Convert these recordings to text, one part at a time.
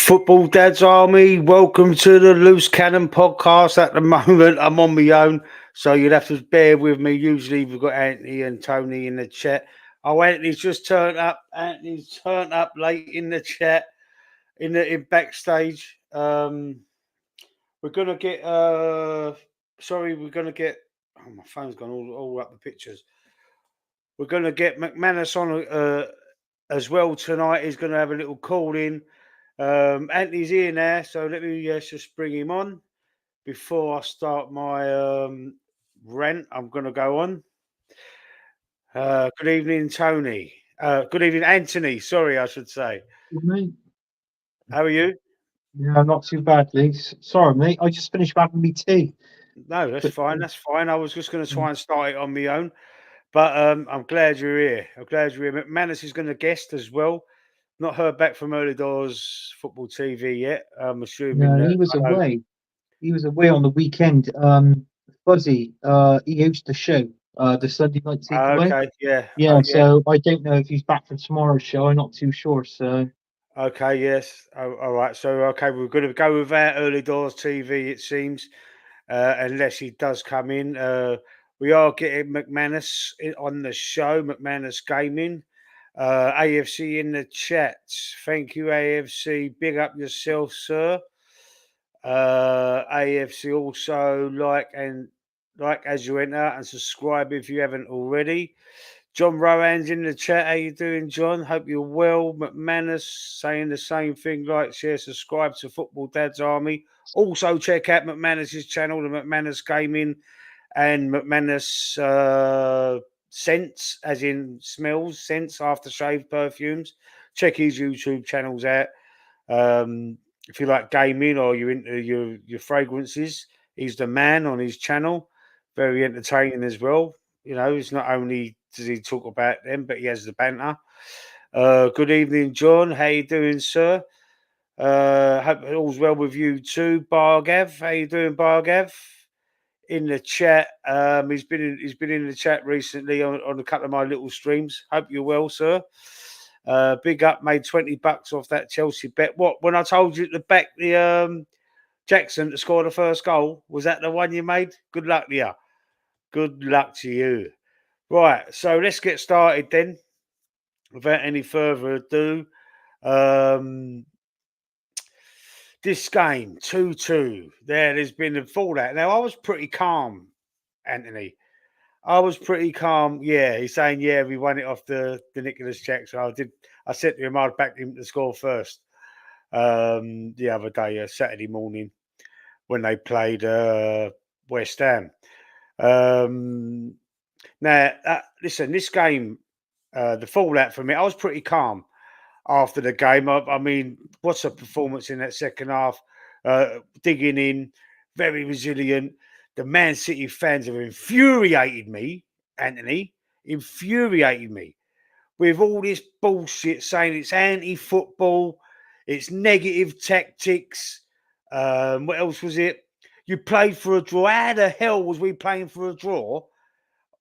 Football Dad's Army, welcome to the Loose Cannon podcast. At the moment, I'm on my own, so you'd have to bear with me. Usually, we've got Anthony and Tony in the chat. Oh, Anthony's just turned up. Anthony's turned up late in the chat, in backstage. We're gonna get. We're gonna get. Oh, my phone's gone all up the pictures. We're gonna get McManus on as well tonight. He's gonna have a little call in. Anthony's here now, so let me just bring him on before I start my rant. I'm going to go on. Good evening, Tony. Good evening, Anthony. Sorry, I should say. Good, mate. How are you? Yeah, not too badly. Sorry, mate. I just finished having me tea. No, that's But, fine. That's fine. I was just going to try and start it on my own, but I'm glad you're here. I'm glad you're here. McManus is going to guest as well. Not heard back from Early Doors Football TV yet. I'm assuming no, that. he was I know. away. He was away on the weekend. Fuzzy, he hosts the show, the Sunday night takeaway. Okay, yeah, Yeah, yeah. so I don't know if he's back for tomorrow's show. I'm not too sure. So Okay, yes. Oh, all right. So, okay, we're going to go without Early Doors TV, it seems, unless he does come in. We are getting McManus on the show, McManus Gaming. AFC in the chat. Thank you, AFC. Big up yourself, sir. AFC also like as you enter and subscribe if you haven't already. John Rowan's in the chat. How you doing, John? Hope you're well. McManus saying the same thing. Like, share, subscribe to Football Dad's Army. Also, check out McManus's channel, the McManus Gaming, and McManus Scents, as in smells, scents, aftershave perfumes. Check his YouTube channels out. If you like gaming or you're into your fragrances, he's the man on his channel. Very entertaining as well. You know, it's not only does he talk about them, but he has the banter. Good evening, John. How you doing, sir? Hope all's well with you too, Bargav. How you doing, Bargav? In the chat, he's been in the chat recently on a couple of my little streams. Hope you're well, sir. Big up, made $20 off that Chelsea bet. What when I told you to back the Jackson to score the first goal, was that the one you made? Good luck to you. Good luck to you. Right, so let's get started then. Without any further ado, this game 2-2. There's been a fallout. Now I was pretty calm, Anthony. I was pretty calm. Yeah, he's saying we won it off the Nicholas check. So I said to him I'd back him to score first. The other day, Saturday morning, when they played West Ham. Now, listen, this game, the fallout from it, I was pretty calm after the game. I mean, what's a performance in that second half? Digging in, very resilient. The Man City fans have infuriated me, Anthony, infuriated me with all this bullshit saying it's anti-football, it's negative tactics. What else was it? You played for a draw. How the hell was we playing for a draw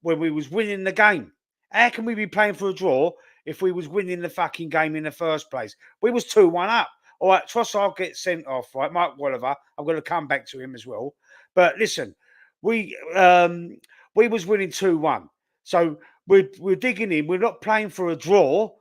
when we was winning the game? How can we be playing for a draw if we was winning the fucking game in the first place? We was 2-1 up. All right, Trossard gets sent off, right? Mike Walliver, I'm going to come back to him as well. But listen, we was winning 2-1. So we're digging in. We're not playing for a draw,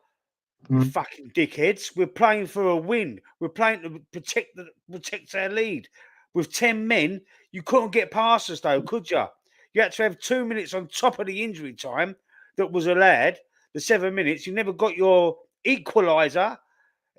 you fucking dickheads. We're playing for a win. We're playing to protect our lead. With 10 men, you couldn't get past us, though, could you? You had to have 2 minutes on top of the injury time that was allowed, the 7 minutes. You never got your equaliser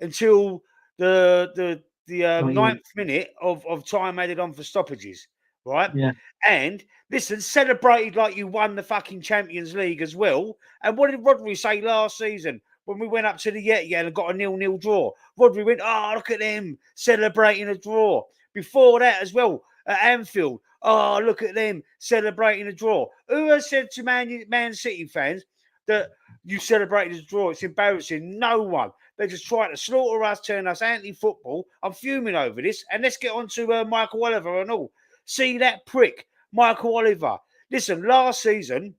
until the ninth minute of time added on for stoppages, right? yeah, And listen, celebrated like you won the fucking Champions League as well. And what did Rodri say last season when we went up to the Etihad and got a 0-0 draw? Rodri went, "Oh, look at them celebrating a draw." Before that as well, at Anfield, "Oh, look at them celebrating a draw." Who has said to Man City fans that you celebrated a draw? It's embarrassing. No one. They just try to slaughter us, turn us anti-football. I'm fuming over this. And let's get on to Michael Oliver and all. See that prick, Michael Oliver. Listen, last season,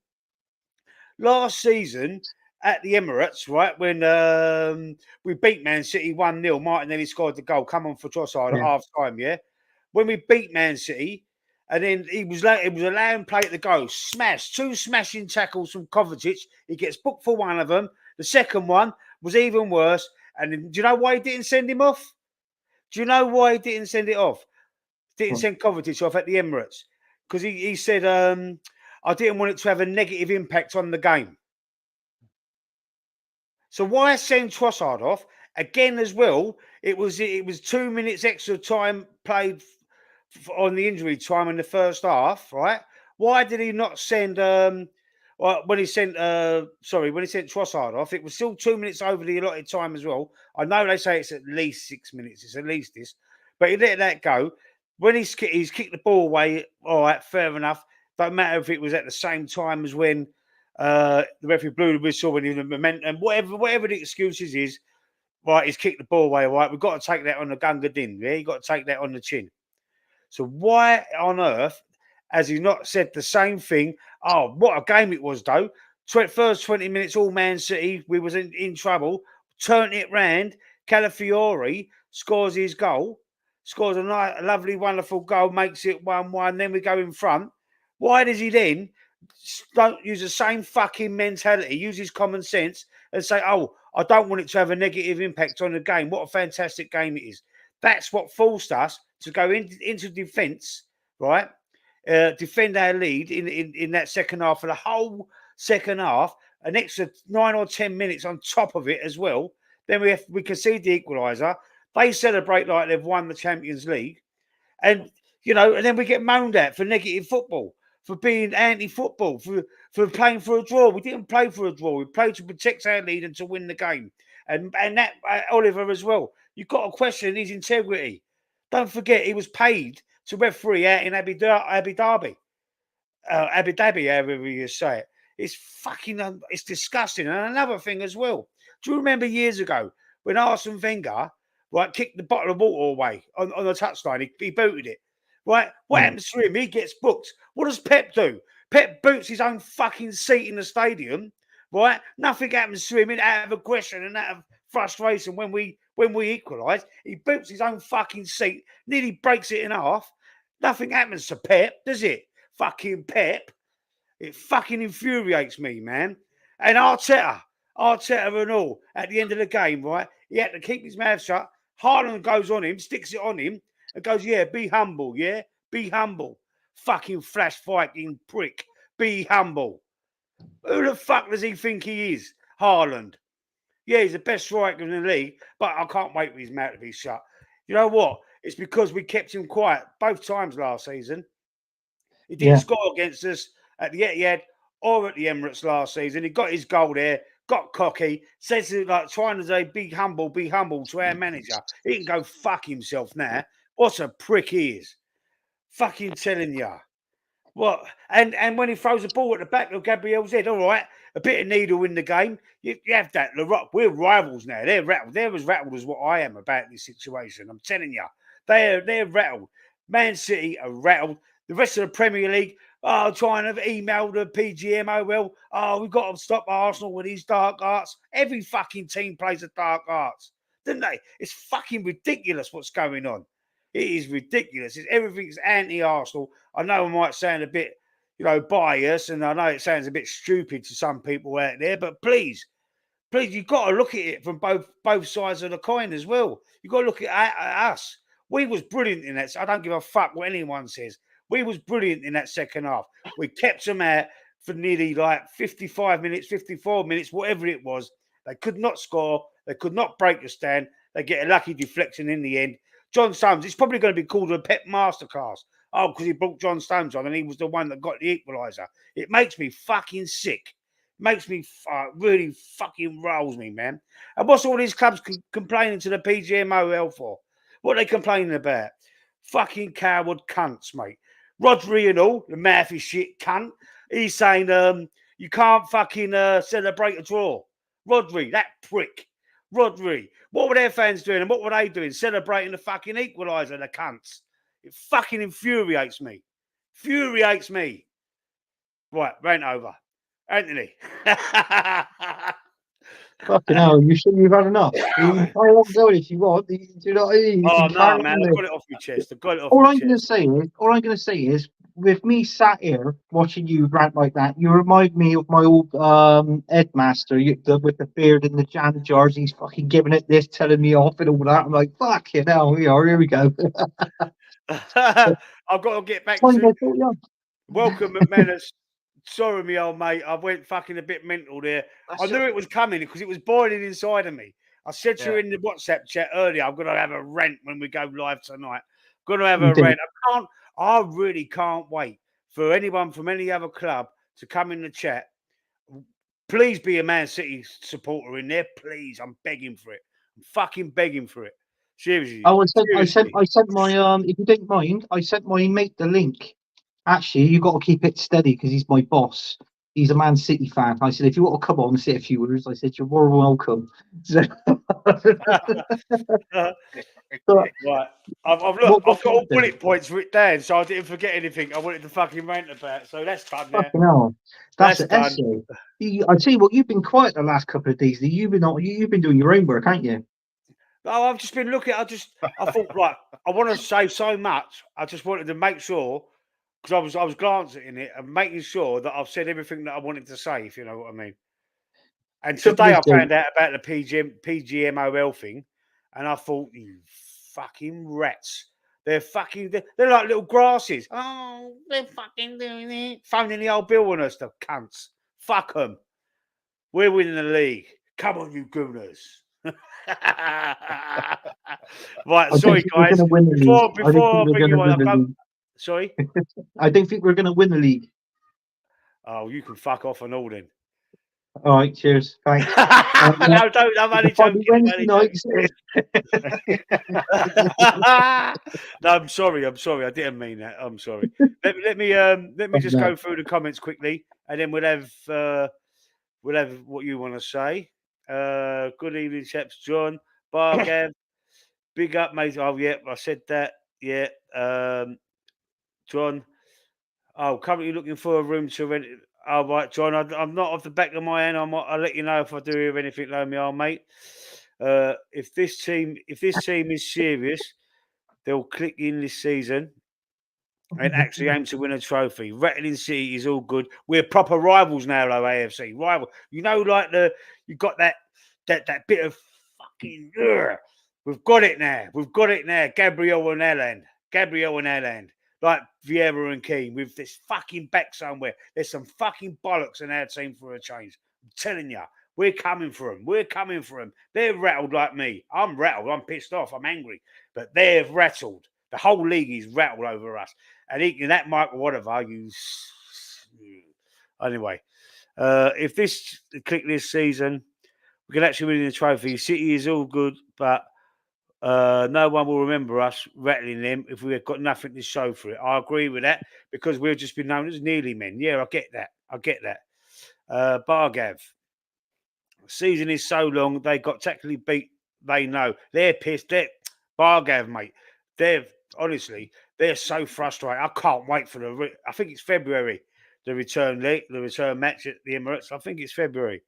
at the Emirates, right, when we beat Man City 1-0, Martinelli scored the goal, come on for Trossard at Yeah. half time, yeah? When we beat Man City, and then it was allowing play to go, two smashing tackles from Kovacic. He gets booked for one of them. The second one was even worse. And then, do you know why he didn't send him off? Do you know why he didn't send it off? Didn't Right. send Kovacic off at the Emirates? Because he said, I didn't want it to have a negative impact on the game. So why send Trossard off again as well? It was 2 minutes extra time played on the injury time in the first half, right? Why did he not send when he sent Trossard off? It was still 2 minutes over the allotted time as well. I know they say it's at least 6 minutes. It's at least this, but he let that go. When he's kicked the ball away, all right, fair enough. Don't matter if it was at the same time as when the referee blew the whistle when he the momentum, whatever the excuses is, right, he's kicked the ball away, right? We've got to take that on the gunga din, yeah? You've got to take that on the chin. So why on earth has he not said the same thing? Oh, what a game it was, though. First 20 minutes, all Man City, we was in trouble. Turned it round. Calafiori scores his goal. Scores a lovely, wonderful goal, makes it 1-1. Then we go in front. Why does he then don't use the same fucking mentality, use his common sense and say, oh, I don't want it to have a negative impact on the game. What a fantastic game it is. That's what forced us to go into defence, right? Defend our lead in that second half for the whole second half, an extra 9 or 10 minutes on top of it as well. Then we concede the equaliser. They celebrate like they've won the Champions League. And, and then we get moaned at for negative football, for being anti-football, for playing for a draw. We didn't play for a draw. We played to protect our lead and to win the game. And that Oliver as well. You've got to question his integrity. Don't forget, he was paid to referee out in Abu Dhabi, however you say it. It's fucking, it's disgusting. And another thing as well. Do you remember years ago when Arsene Wenger, right, kicked the bottle of water away on the touchline? He booted it. Right? What happens to him? He gets booked. What does Pep do? Pep boots his own fucking seat in the stadium. Right? Nothing happens to him out of aggression and out of frustration when we equalise. He boots his own fucking seat, nearly breaks it in half. Nothing happens to Pep, does it? Fucking Pep. It fucking infuriates me, man. And Arteta and all, at the end of the game, right, he had to keep his mouth shut. Haaland goes on him, sticks it on him, and goes, yeah, be humble, yeah? Be humble. Fucking flash fighting prick. Be humble. Who the fuck does he think he is? Haaland. Yeah, he's the best striker in the league, but I can't wait for his mouth to be shut. You know what? It's because we kept him quiet both times last season. He didn't score against us at the Etihad or at the Emirates last season. He got his goal there, got cocky, says like trying to say, be humble to our manager. He can go fuck himself now. What a prick he is. Fucking telling you. What? And when he throws a ball at the back of Gabriel's head, all right, a bit of needle in the game. You have that. The Rock, we're rivals now. They're rattled. They're as rattled as what I am about this situation. I'm telling you. They're rattled. Man City are rattled. The rest of the Premier League are trying to email the PGMOL. Oh, we've got to stop Arsenal with these dark arts. Every fucking team plays the dark arts, don't they? It's fucking ridiculous what's going on. It is ridiculous. Everything's anti-Arsenal. I know I might sound a bit, biased, and I know it sounds a bit stupid to some people out there, but please, you've got to look at it from both sides of the coin as well. You've got to look at us. We was brilliant in that. I don't give a fuck what anyone says. We was brilliant in that second half. We kept them out for nearly like 55 minutes, 54 minutes, whatever it was. They could not score. They could not break the stand. They get a lucky deflection in the end. John Stones, it's probably going to be called a Pep Masterclass. Oh, because he brought John Stones on and he was the one that got the equaliser. It makes me fucking sick. Makes me really fucking rolls me, man. And what's all these clubs complaining to the PGMOL for? What are they complaining about? Fucking coward cunts, mate. Rodri and all, the mouthy shit cunt. He's saying you can't fucking celebrate a draw. Rodri, that prick. Rodri. What were their fans doing and what were they doing? Celebrating the fucking equaliser, the cunts. It fucking infuriates me. Infuriates me. Right, rant over. Anthony. Fucking hell, you sure you've had enough? You can carry on going if you want. Do you know what I mean? You Oh can carry no, man! on I've there. got it off my chest. I've got it off All my I'm chest. all I'm gonna say is, with me sat here watching you rant like that, you remind me of my old headmaster with the beard and the jam jars. He's fucking giving it this, telling me off and all that. I'm like, fuck you know, here we go. I've got to get back Time to gets so young. welcome McManus. Sorry, me old mate. I went fucking a bit mental there. I That's knew it was coming because it was boiling inside of me. I said to you Yeah. in the WhatsApp chat earlier, I'm gonna have a rant when we go live tonight. Gonna have You a did. rant. I really can't wait for anyone from any other club to come in the chat. Please be a Man City supporter in there. Please. I'm begging for it. I'm fucking begging for it. Seriously. Oh, Seriously. I sent my If you don't mind, I sent my mate the link. Actually, you got to keep it steady because he's my boss. He's a Man City fan. I said, if you want to come on and say a few words, I said you're more welcome. So, but Right. I've look, what I've got can you all do? bullet points written down, so I didn't forget anything I wanted to fucking rant about. So that's done now. Fucking hell, that's That's it. done. I tell you what, you've been quiet the last couple of days. You've been doing your own work, haven't you? No, I've just been looking. I thought, right, I want to say so much. I just wanted to make sure because I was glancing at it and making sure that I've said everything that I wanted to say, if you know what I mean. And Trouble today is, I found out about the PGMOL thing, and I thought, you fucking rats. They're like little grasses. Oh, they're fucking doing it. Phoning the old bill on us, the cunts. Fuck them. We're winning the league. Come on, you gooners. Right, I don't sorry think we're going guys. to win the league. I don't Before think I we're bring going to you on, win I've the got league. sorry. I don't think we're going to win the league. Oh, you can fuck off and all then. All right, cheers. Thanks. No, don't. I'm only Probably joking. I'm Wednesday only joking. nights. No, I'm sorry. I'm sorry. I didn't mean that. I'm sorry. Let me just No. go through the comments quickly, and then we'll have what you want to say. Good evening, chaps. John, Bargav, big up, mate. Oh, yeah, I said that. Yeah, John. Oh, currently looking for a room to rent. Oh, right, John. I'm not off the back of my hand. I'll let you know if I do hear anything, though, me old mate. If this team is serious, they'll click in this season and actually aim to win a trophy. Rattling City is all good. We're proper rivals now, though. AFC rival. You know, like you got that bit of fucking. We've got it now. We've got it now. Gabriel and Elland. Like Vieira and Keane with this fucking back somewhere. There's some fucking bollocks in our team for a change. I'm telling you, we're coming for them. We're coming for them. They're rattled like me. I'm rattled. I'm pissed off. I'm angry. But they're rattled. The whole league is rattled over us. And that Michael whatever, anyway. If this click this season, we can actually win the trophy. City is all good, but no one will remember us rattling them if we've got nothing to show for it. I agree with that because we've just been known as nearly men. Yeah, I get that. Bargav. Season is so long, they got tactically beat. They know. They're pissed. Bargav, mate. Honestly, they're so frustrated. I can't wait for I think it's February, the return match at the Emirates. I think it's February.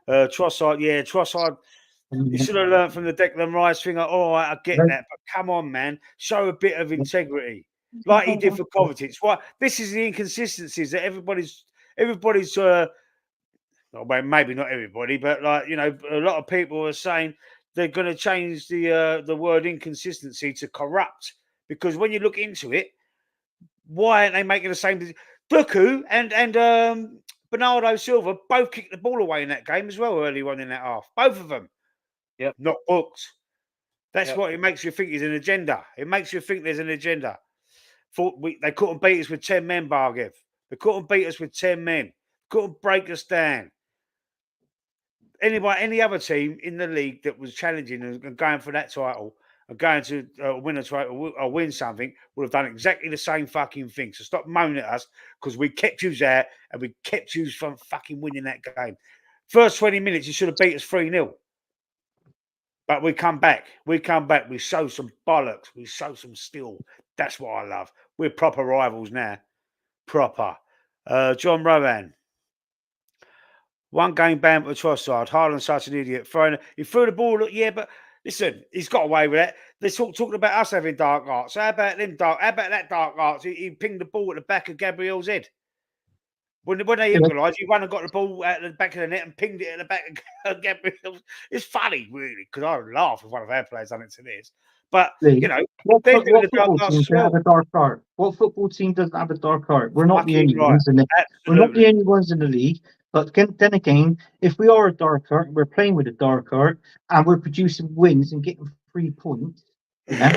Trossard, you should have learned from the Declan Rice thing. All right, I get that, but come on, man, show a bit of integrity, like he did for Kovacic. Why? This is the inconsistencies that everybody's. Well, maybe not everybody, but like a lot of people are saying they're going to change the word inconsistency to corrupt because when you look into it, why aren't they making the same? Buku and Bernardo Silva both kicked the ball away in that game as well early on in that half. Both of them. Yep. Not booked. That's Yep. what it makes you think is an agenda. It makes you think there's an agenda. They couldn't beat us with 10 men, Bargev. They couldn't beat us with 10 men. Couldn't break us down. Any other team in the league that was challenging and going for that title and going to win a title or win something would have done exactly the same fucking thing. So stop moaning at us because we kept you there and we kept you from fucking winning that game. First 20 minutes, you should have beat us 3-0. But we come back. We show some bollocks. We show some steel. That's what I love. We're proper rivals now. Proper. John Rowan. One game ban for Trossard. Haaland's such an idiot. He threw the ball. Yeah, but listen, he's got away with it. They're talking about us having dark arts. How about them dark? How about that dark arts? He pinged the ball at the back of Gabriel's head. When they Yeah, equalised, he ran and got the ball out the back of the net and pinged it at the back of Gabriel's. It's funny, really, because I would laugh if one of our players done it to this. But, Lee, they're doing what the dark football arts team as can have well. a dark art? What football team doesn't have a dark art? We're not the Fucking only right. ones in it. We're not the Absolutely. only ones in the league. But then again, if we are a dark art, we're playing with a dark art, and we're producing wins and getting 3 points. Yeah.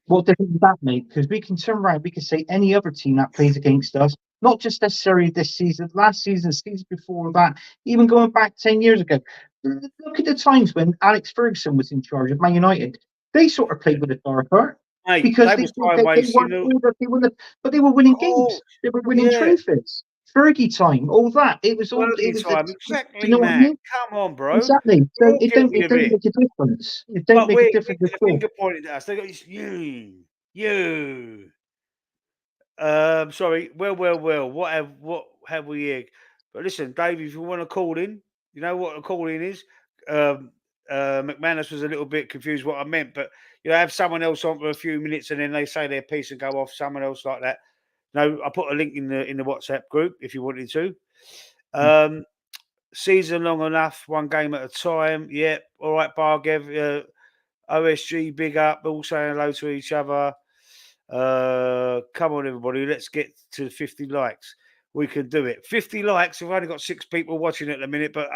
What difference does that make? Because we can turn around, we can say any other team that plays against us, not just necessarily this season, last season, season before that, even going back 10 years ago. Look at the times when Alex Ferguson was in charge of Man United. They sort of played with a dark art Mate, because they they was time weren't wasting. ordered, but they were winning Oh, games. They were winning yeah. trophies. Fergie time, all that. It was all. It Working was. time. Do Exactly, you know what I man. mean? Come on, bro. Exactly. We're So all it don't. guilty It of don't it. make a difference. It don't But make a we're difference getting at the all. finger pointed at us. They got this, you. Sorry. Well. What have we here? But listen, Dave, if you want to call in, you know what a call in is. McManus was a little bit confused what I meant, but have someone else on for a few minutes and then they say their piece and go off. Someone else like that. No, I put a link in the WhatsApp group if you wanted to. Season long enough, one game at a time. Yep. All right, Bargev. OSG, big up. All saying hello to each other. Come on, everybody. Let's get to 50 likes. We can do it. 50 likes. We've only got 6 people watching at the minute, but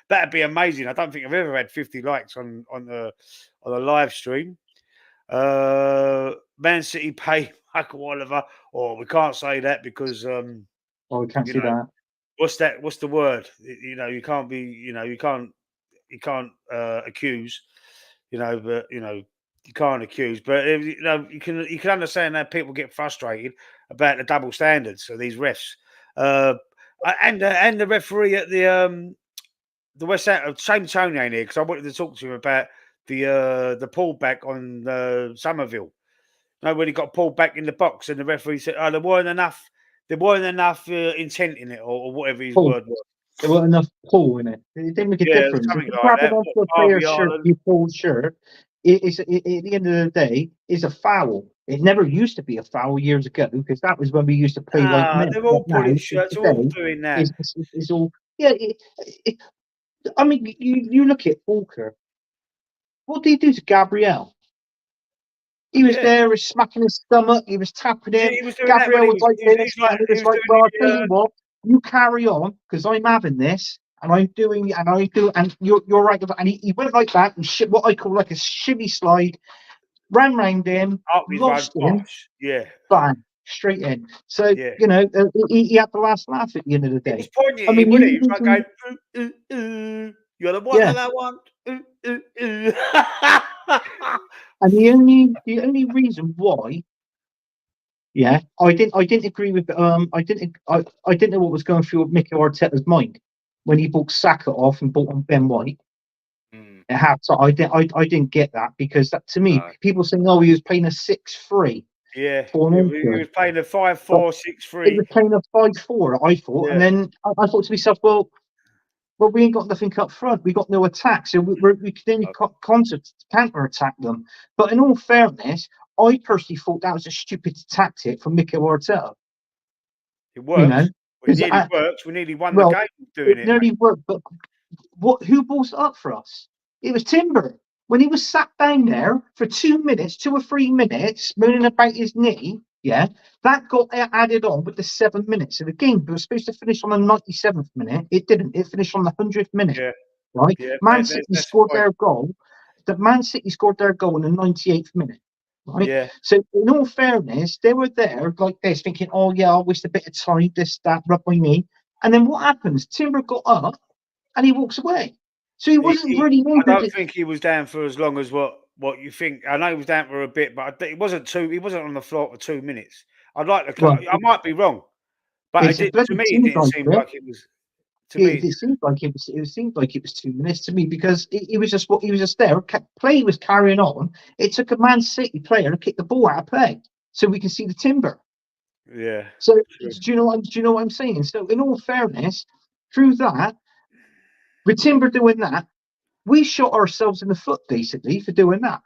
that'd be amazing. I don't think I've ever had 50 likes on the live stream. Man City pay Michael Oliver. Oh, we can't say that because Oh, we can't see that. what's that? What's the word? You can't be. You can't accuse. But you can't accuse. But you can understand how people get frustrated about the double standards of these refs. And the referee at the West Ham, same Tony ain't here because I wanted to talk to him about the pullback on Somerville. When he got pulled back in the box and the referee said, "Oh, there weren't enough intent in it," or whatever his Pull. word was. There wasn't enough pull in it. It didn't make a Yeah, difference. If something you're like grabbing that. onto a Harvey player's shirt, Ireland. you pull shirt. At the end of the day, is a foul. It never used to be a foul years ago because that was when we used to play like men. They're But all now, pulling shirts, they're all today, doing that. is all. Yeah, I mean, you look at Walker. What did he do to Gabriel? He was Yeah. there, he was smacking his stomach, he was tapping him. He was doing that when Gabriel he was was like this, like and he he was was like, doing "Well, I'll tell the you what, you carry on because I'm having this, and I'm doing, and I do, and you're right." And he went like that, and what I call like a shimmy slide, ran round him, Hartley's run lost him, bosh. Yeah. bang, straight in. So Yeah. he had the last laugh at the end of the He was day. pointing I at him, mean, wasn't he? He was like going, you're the one yeah. that I want. And the only reason why, yeah, I didn't agree with I didn't know what was going through Mikel Arteta's mind when he bought Saka off and bought on Ben White. It had so I didn't get that because that to me people saying, oh, he was playing a 6-3 Yeah. He formation, was playing a but 5-4-6-3. he was playing a 5-4. I thought, and Yeah. then I thought to myself, well, we ain't got nothing up front. We got no attack, so we can only counter attack them. But in all fairness, I personally thought that was a stupid tactic from Mikel Arteta. It You know, works. Well, it because nearly works. We nearly won the well, game doing it it, mate. nearly worked. But who balls it up for us? It was Timber when he was sat down there for 2 minutes, 2 or 3 minutes, moaning about his knee. Yeah, that got added on with the 7 minutes of the game. It was supposed to finish on the 97th minute. It didn't. It finished on the 100th minute. Yeah. Right? Yeah. Man City That's the scored point. their goal. The Man City scored their goal in the 98th minute. Right? Yeah. So, in all fairness, they were there like this, thinking, "Oh yeah, I waste a bit of time. This, that, rub my knee." And then what happens? Timber got up and he walks away. So he wasn't really I injured. don't think he was down for as long as what you think. I know he was down for a bit, but it wasn't two. He wasn't on the floor for 2 minutes. I'd like to. Well, I might be wrong, but it's a to bloody me, it seemed didn't like seem it. like it was. To me, It seemed like it was. It seemed like it was 2 minutes to me because he was just what he was just there. Play was carrying on. It took a Man City player to kick the ball out of play so we can see the Timber. yeah. So True. do you know what I'm saying? So in all fairness, through that, With Timber doing that, we shot ourselves in the foot basically for doing that.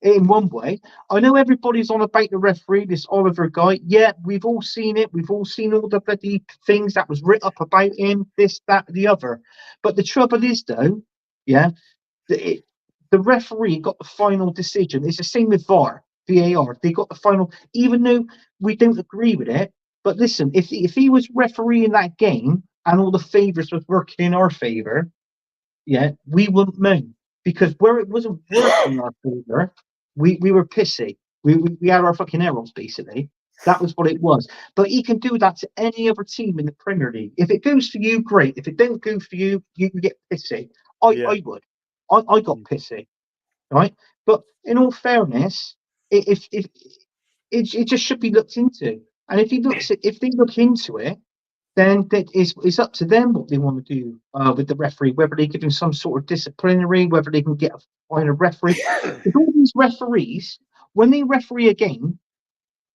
In one way, I know everybody's on about the referee, this Oliver guy. Yeah, we've all seen it. We've all seen all the bloody things that was written up about him, this, that, the other. But the trouble is, though, yeah, the referee got the final decision. It's the same with VAR. They got the final, even though we don't agree with it. But listen, if he was refereeing that game and all the favours was working in our favour, yeah, we wouldn't moan because where it wasn't working in our favour, we were pissy. We had our fucking errors basically. That was what it was. But he can do that to any other team in the Premier League. If it goes for you, great. If it don't go for you, you can get pissy. Yeah. I would. I got pissy, right? But in all fairness, if it just should be looked into. And if they look into it, then it's up to them what they want to do with the referee, whether they give him some sort of disciplinary, whether they can get a finer referee. With all these referees, when they referee a game,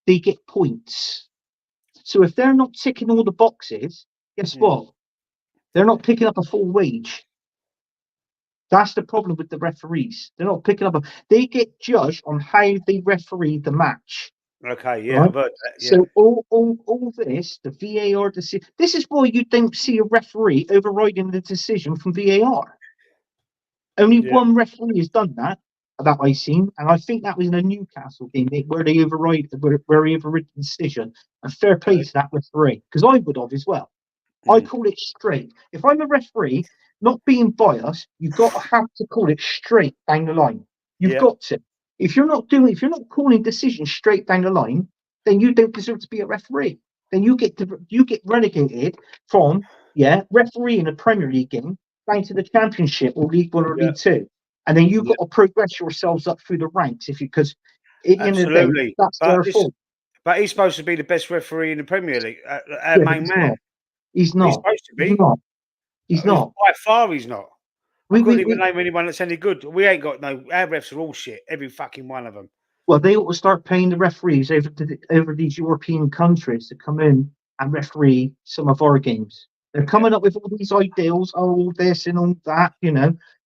they get points. So if they're not ticking all the boxes, guess what? They're not picking up a full wage. That's the problem with the referees. They're not picking up. They get judged on how they referee the match. Okay, yeah, Right? I've heard that. Yeah. So all this, the VAR decision. This is why you don't see a referee overriding the decision from VAR. Only Yeah. one referee has done that I've seen, and I think that was in a Newcastle game where he overridden the decision. And fair play to that referee, because I would have as well. I call it straight. If I'm a referee, not being biased, you've got to have to call it straight down the line. You've got to. If you're not calling decisions straight down the line, then you don't deserve to be a referee. Then you get relegated from refereeing a Premier League game down to the Championship or League One or League Two, and then you've got to progress yourselves up through the ranks because at the end of the day, Absolutely. that's their fault. But he's supposed to be the best referee in the Premier League, our main man. He's He's not. supposed to be. He's not. He's not. By far, he's not. I We, couldn't we, even we, name anyone that's any good. We ain't got no. Our refs are all shit. Every fucking one of them. Well, they ought to start paying the referees over these European countries to come in and referee some of our games. They're coming up with all these ideals, all this and all that,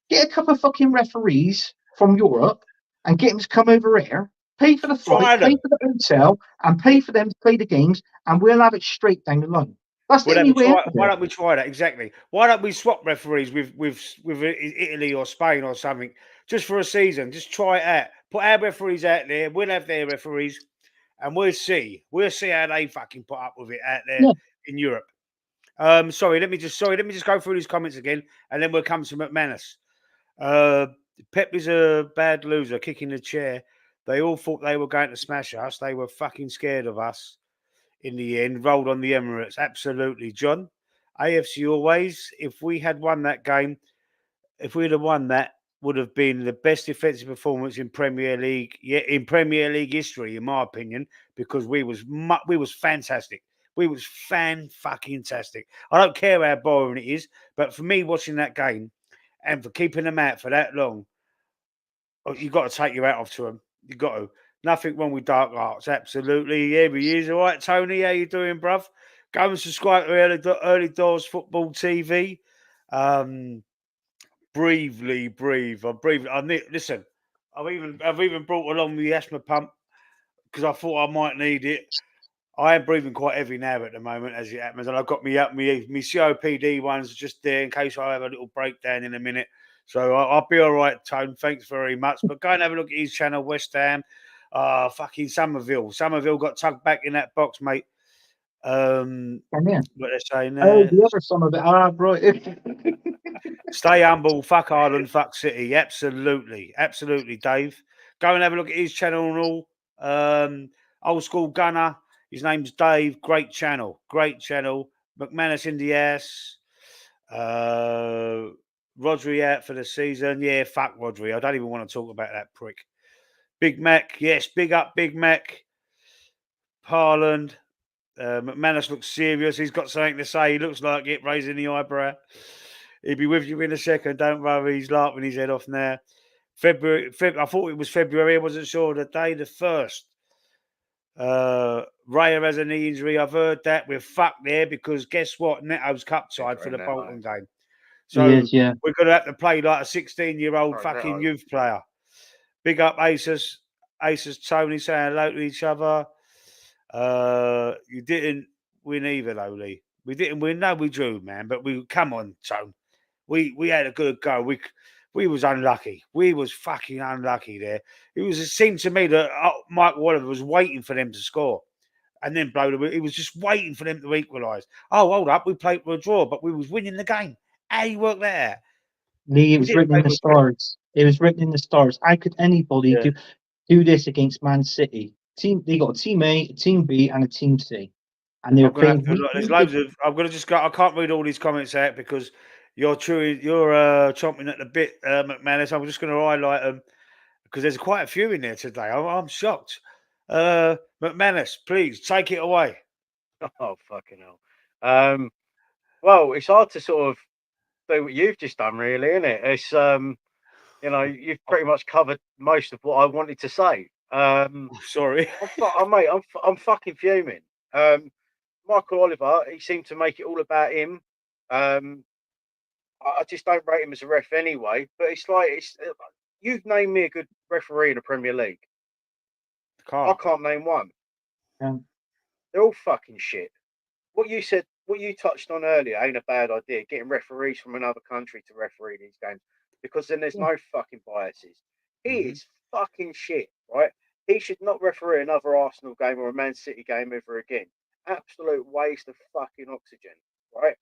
Get a couple of fucking referees from Europe and get them to come over here, pay for the flight, pay for the hotel, and pay for them to play the games, and we'll have it straight down the line. That's the only way. Why don't we try that? Exactly. Why don't we swap referees with Italy or Spain or something just for a season? Just try it out. Put our referees out there. We'll have their referees, and we'll see. We'll see how they fucking put up with it out there in Europe. Sorry, let me just go through these comments again, and then we'll come to McManus. Pep is a bad loser, kicking the chair. They all thought they were going to smash us. They were fucking scared of us. In the end, rolled on the Emirates. Absolutely, John. AFC always. If we had won that game, if we'd have won that, would have been the best defensive performance in Premier League, in Premier League history, in my opinion, because we was fantastic. We was fan-fucking-tastic. I don't care how boring it is, but for me watching that game and for keeping them out for that long, you've got to take your hat off to them. You've got to. Nothing wrong with Dark Arts. Absolutely. Yeah, he is. All right, Tony. How you doing, bruv? Go and subscribe to Early Doors Football TV. Breathe. I'm breathing. Listen, I've even brought along the asthma pump because I thought I might need it. I am breathing quite heavy now at the moment, as it happens, and I've got my COPD ones just there in case I have a little breakdown in a minute. So I'll be all right, Tone. Thanks very much. But go and have a look at his channel, West Ham. Fucking Somerville. Somerville got tugged back in that box, mate. What they're saying there. Oh, the other son of it. Right. Stay humble. Fuck Ireland. Fuck City. Absolutely, Dave. Go and have a look at his channel and all. Old school gunner. His name's Dave. Great channel. McManus in the ass. Rodri out for the season. Yeah, fuck Rodri. I don't even want to talk about that prick. Big Mac. Yes, big up Big Mac. Parland. McManus looks serious. He's got something to say. He looks like it, raising the eyebrow. He'll be with you in a second. Don't worry. He's laughing his head off now. February. I thought it was February. I wasn't sure. The day, the 1st. Raya has a knee injury. I've heard that. We're fucked there because guess what? Neto's cup side for the Bolton game. He So is, yeah. we're going to have to play like a 16-year-old Right, fucking righto. youth player. Big up Aces. Aces, Tony saying hello to each other. You didn't win either, though, Lee. We didn't win. No, we drew, man. But we come on, Tone. We had a good go. We was unlucky. We was fucking unlucky there. It seemed to me that Mike Waller was waiting for them to score. And then blow the. He was just waiting for them to equalise. Oh, hold up, we played for a draw, but we was winning the game. How you work that out? Lee, it We was didn't written in play the for. stars. It was written in the stars. How could anybody Yeah. do this against Man City? They got a team A, a team B, and a team C, and they were I'm gonna have playing. to look. There's loads of. I'm gonna just go. I can't read all these comments out because you're chewing. You're chomping at the bit, McManus. I'm just gonna highlight them because there's quite a few in there today. I'm shocked. McManus, please take it away. Oh, fucking hell. Well, it's hard to sort of do what you've just done, really, isn't it? It's you've pretty much covered most of what I wanted to say. Sorry. Mate, I'm fucking fuming. Michael Oliver, he seemed to make it all about him. I just don't rate him as a ref anyway. But you've named me a good referee in the Premier League. I can't name one. They're all fucking shit. What you said, what you touched on earlier, ain't a bad idea. Getting referees from another country to referee these games, because then there's no fucking biases. He is fucking shit, right? He should not referee another Arsenal game or a Man City game ever again. Absolute waste of fucking oxygen, right?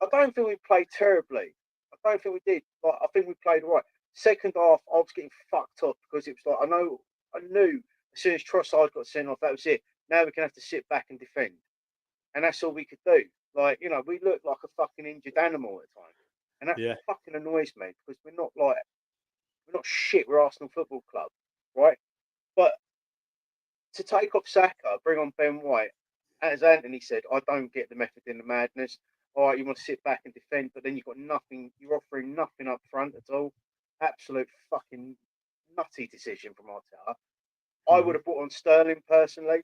I don't think we played terribly. I don't think we did. Like, I think we played right. Second half, I was getting fucked up because it was like I knew as soon as Trossard got sent off, that was it. Now we're gonna have to sit back and defend, and that's all we could do. Like, we looked like a fucking injured animal at times, and that fucking annoys me because we're not shit. We're Arsenal Football Club, right? But to take off Saka, bring on Ben White, as Anthony said, I don't get the method in the madness. All right, you want to sit back and defend, but then you've got nothing. You're offering nothing up front at all. Absolute fucking nutty decision from Arteta. I would have brought on Sterling personally.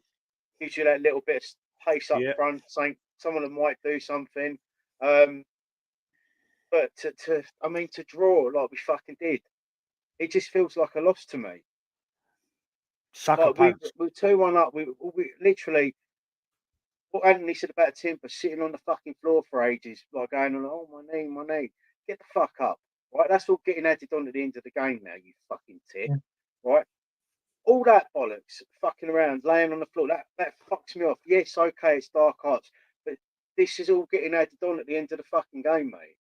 Gives you that little bit of pace up front, saying someone that might do something. But to draw like we fucking did, it just feels like a loss to me. Sucker Like punch. we 2-1 up. We literally, what Anthony said about Timber sitting on the fucking floor for ages, like going on, oh, my knee, my knee. Get the fuck up, right? That's all getting added on at the end of the game now, you fucking tit, right? All that bollocks, fucking around, laying on the floor, that fucks me off. Yes, okay, it's dark arts, but this is all getting added on at the end of the fucking game, mate.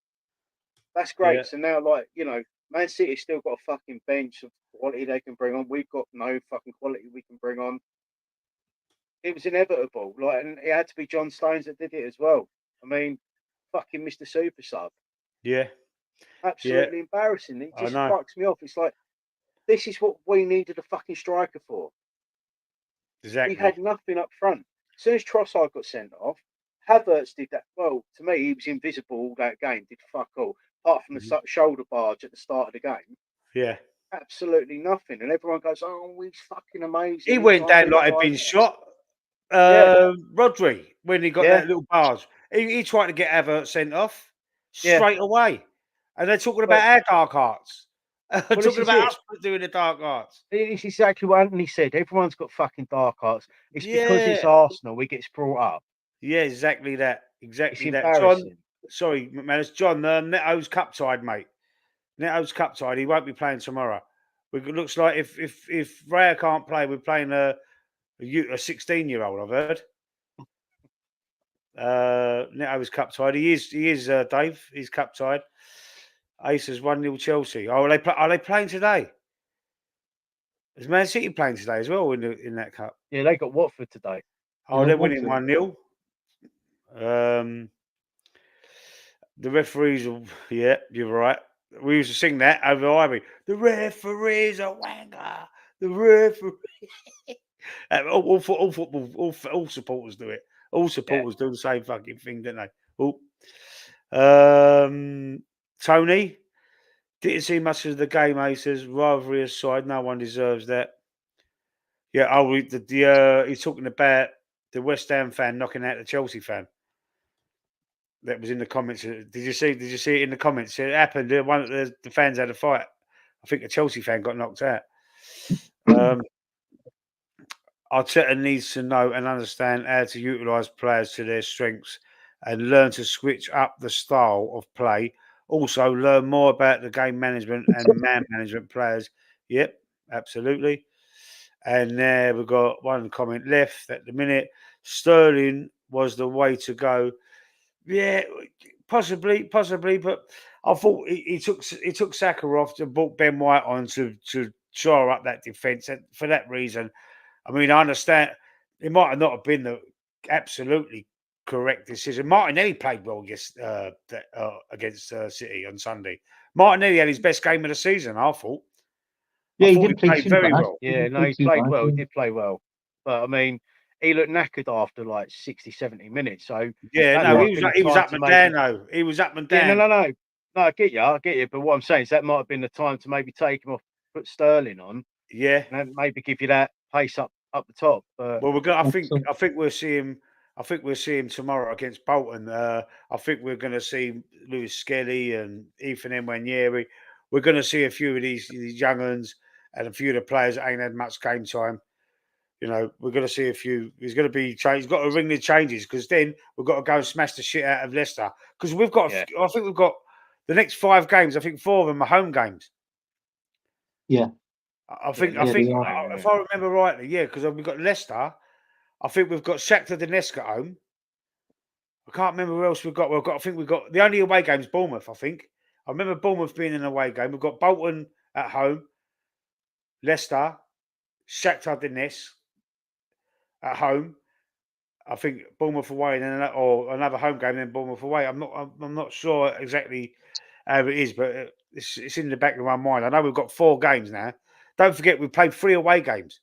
That's great. Yeah. So now, Man City's still got a fucking bench of quality they can bring on. We've got no fucking quality we can bring on. It was inevitable, and it had to be John Stones that did it as well. I mean, fucking Mr. Super Sub. Yeah. Absolutely embarrassing. It just fucks me off. It's like, this is what we needed a fucking striker for. Exactly. We had nothing up front. As soon as Trossard got sent off, Havertz did that. Well, to me, he was invisible all that game. Did fuck all, apart from the shoulder barge at the start of the game. Yeah. Absolutely nothing. And everyone goes, "Oh, he's fucking amazing." He went down like he'd been shot. Rodri, when he got that little barge, he tried to get Havertz sent off straight away. And they're talking about our dark arts. Talking about us doing the dark arts. It's exactly what Anthony said. Everyone's got fucking dark arts. It's because it's Arsenal. We get brought up. Yeah, exactly that. Exactly it's that. Embarrassing. John, sorry, man, it's John. Neto's cup side, mate. Neto's cup side. He won't be playing tomorrow. It looks like if Raya can't play, we're playing a 16-year-old. I've heard. Neto's cup tied. He is Dave. He's cup tied. Aces 1-0 Chelsea. Oh, are they playing today? Is Man City playing today as well in that cup? Yeah, they got Watford today. Oh, they're winning 1-0. The referees are, you're right. We used to sing that over Ivy. The referees are wanker. The referee. all football, all supporters do it. All supporters do the same fucking thing, don't they? Tony, didn't see much of the game, Aces. Rivalry aside, no one deserves that. Yeah, he's talking about the West Ham fan knocking out the Chelsea fan. that was in the comments. Did you see it in the comments? It happened. One of the fans had a fight. I think a Chelsea fan got knocked out. Arteta needs to know and understand how to utilise players to their strengths and learn to switch up the style of play. Also, learn more about the game management and man management players. Yep, absolutely. And there we've got one comment left at the minute. Sterling was the way to go. Yeah, possibly, but I thought he took Saka off and brought Ben White on to shore up that defence. And for that reason, I mean, I understand it might have not have been the absolutely correct decision. Martinelli played well against City on Sunday. Martinelli had his best game of the season, I thought. Yeah, I he thought didn't play too very bad. well. Yeah, no, he played well. He did play well. But, I mean, he looked knackered after like 60, 70 minutes. So, yeah, no, he was up and down, though. He was up and down. Yeah, no. No, I get you. But what I'm saying is that might have been the time to maybe take him off, put Sterling on. Yeah. And then maybe give you that pace up the top. But well, I think we'll see him. I think we'll see him tomorrow against Bolton. I think we're going to see Lewis Skelly and Ethan Nwaneri. We're going to see a few of these young uns and a few of the players that ain't had much game time. You know, we're going to see a few. He's going to be changed. He's got to ring the changes because then we've got to go and smash the shit out of Leicester because we've got. Yeah. I think we've got the next 5 games. I think 4 of them are home games. Yeah. I think if I remember rightly, yeah, because we've got Leicester. I think we've got Shakhtar Donetsk at home. I can't remember where else we've got. I think we've got the only away game is Bournemouth. I think I remember Bournemouth being an away game. We've got Bolton at home, Leicester, Shakhtar Donetsk at home. I think Bournemouth away, and then or another home game, then Bournemouth away. I'm not sure exactly how it is, but it's in the back of my mind. I know we've got 4 games now. Don't forget we played 3 away games.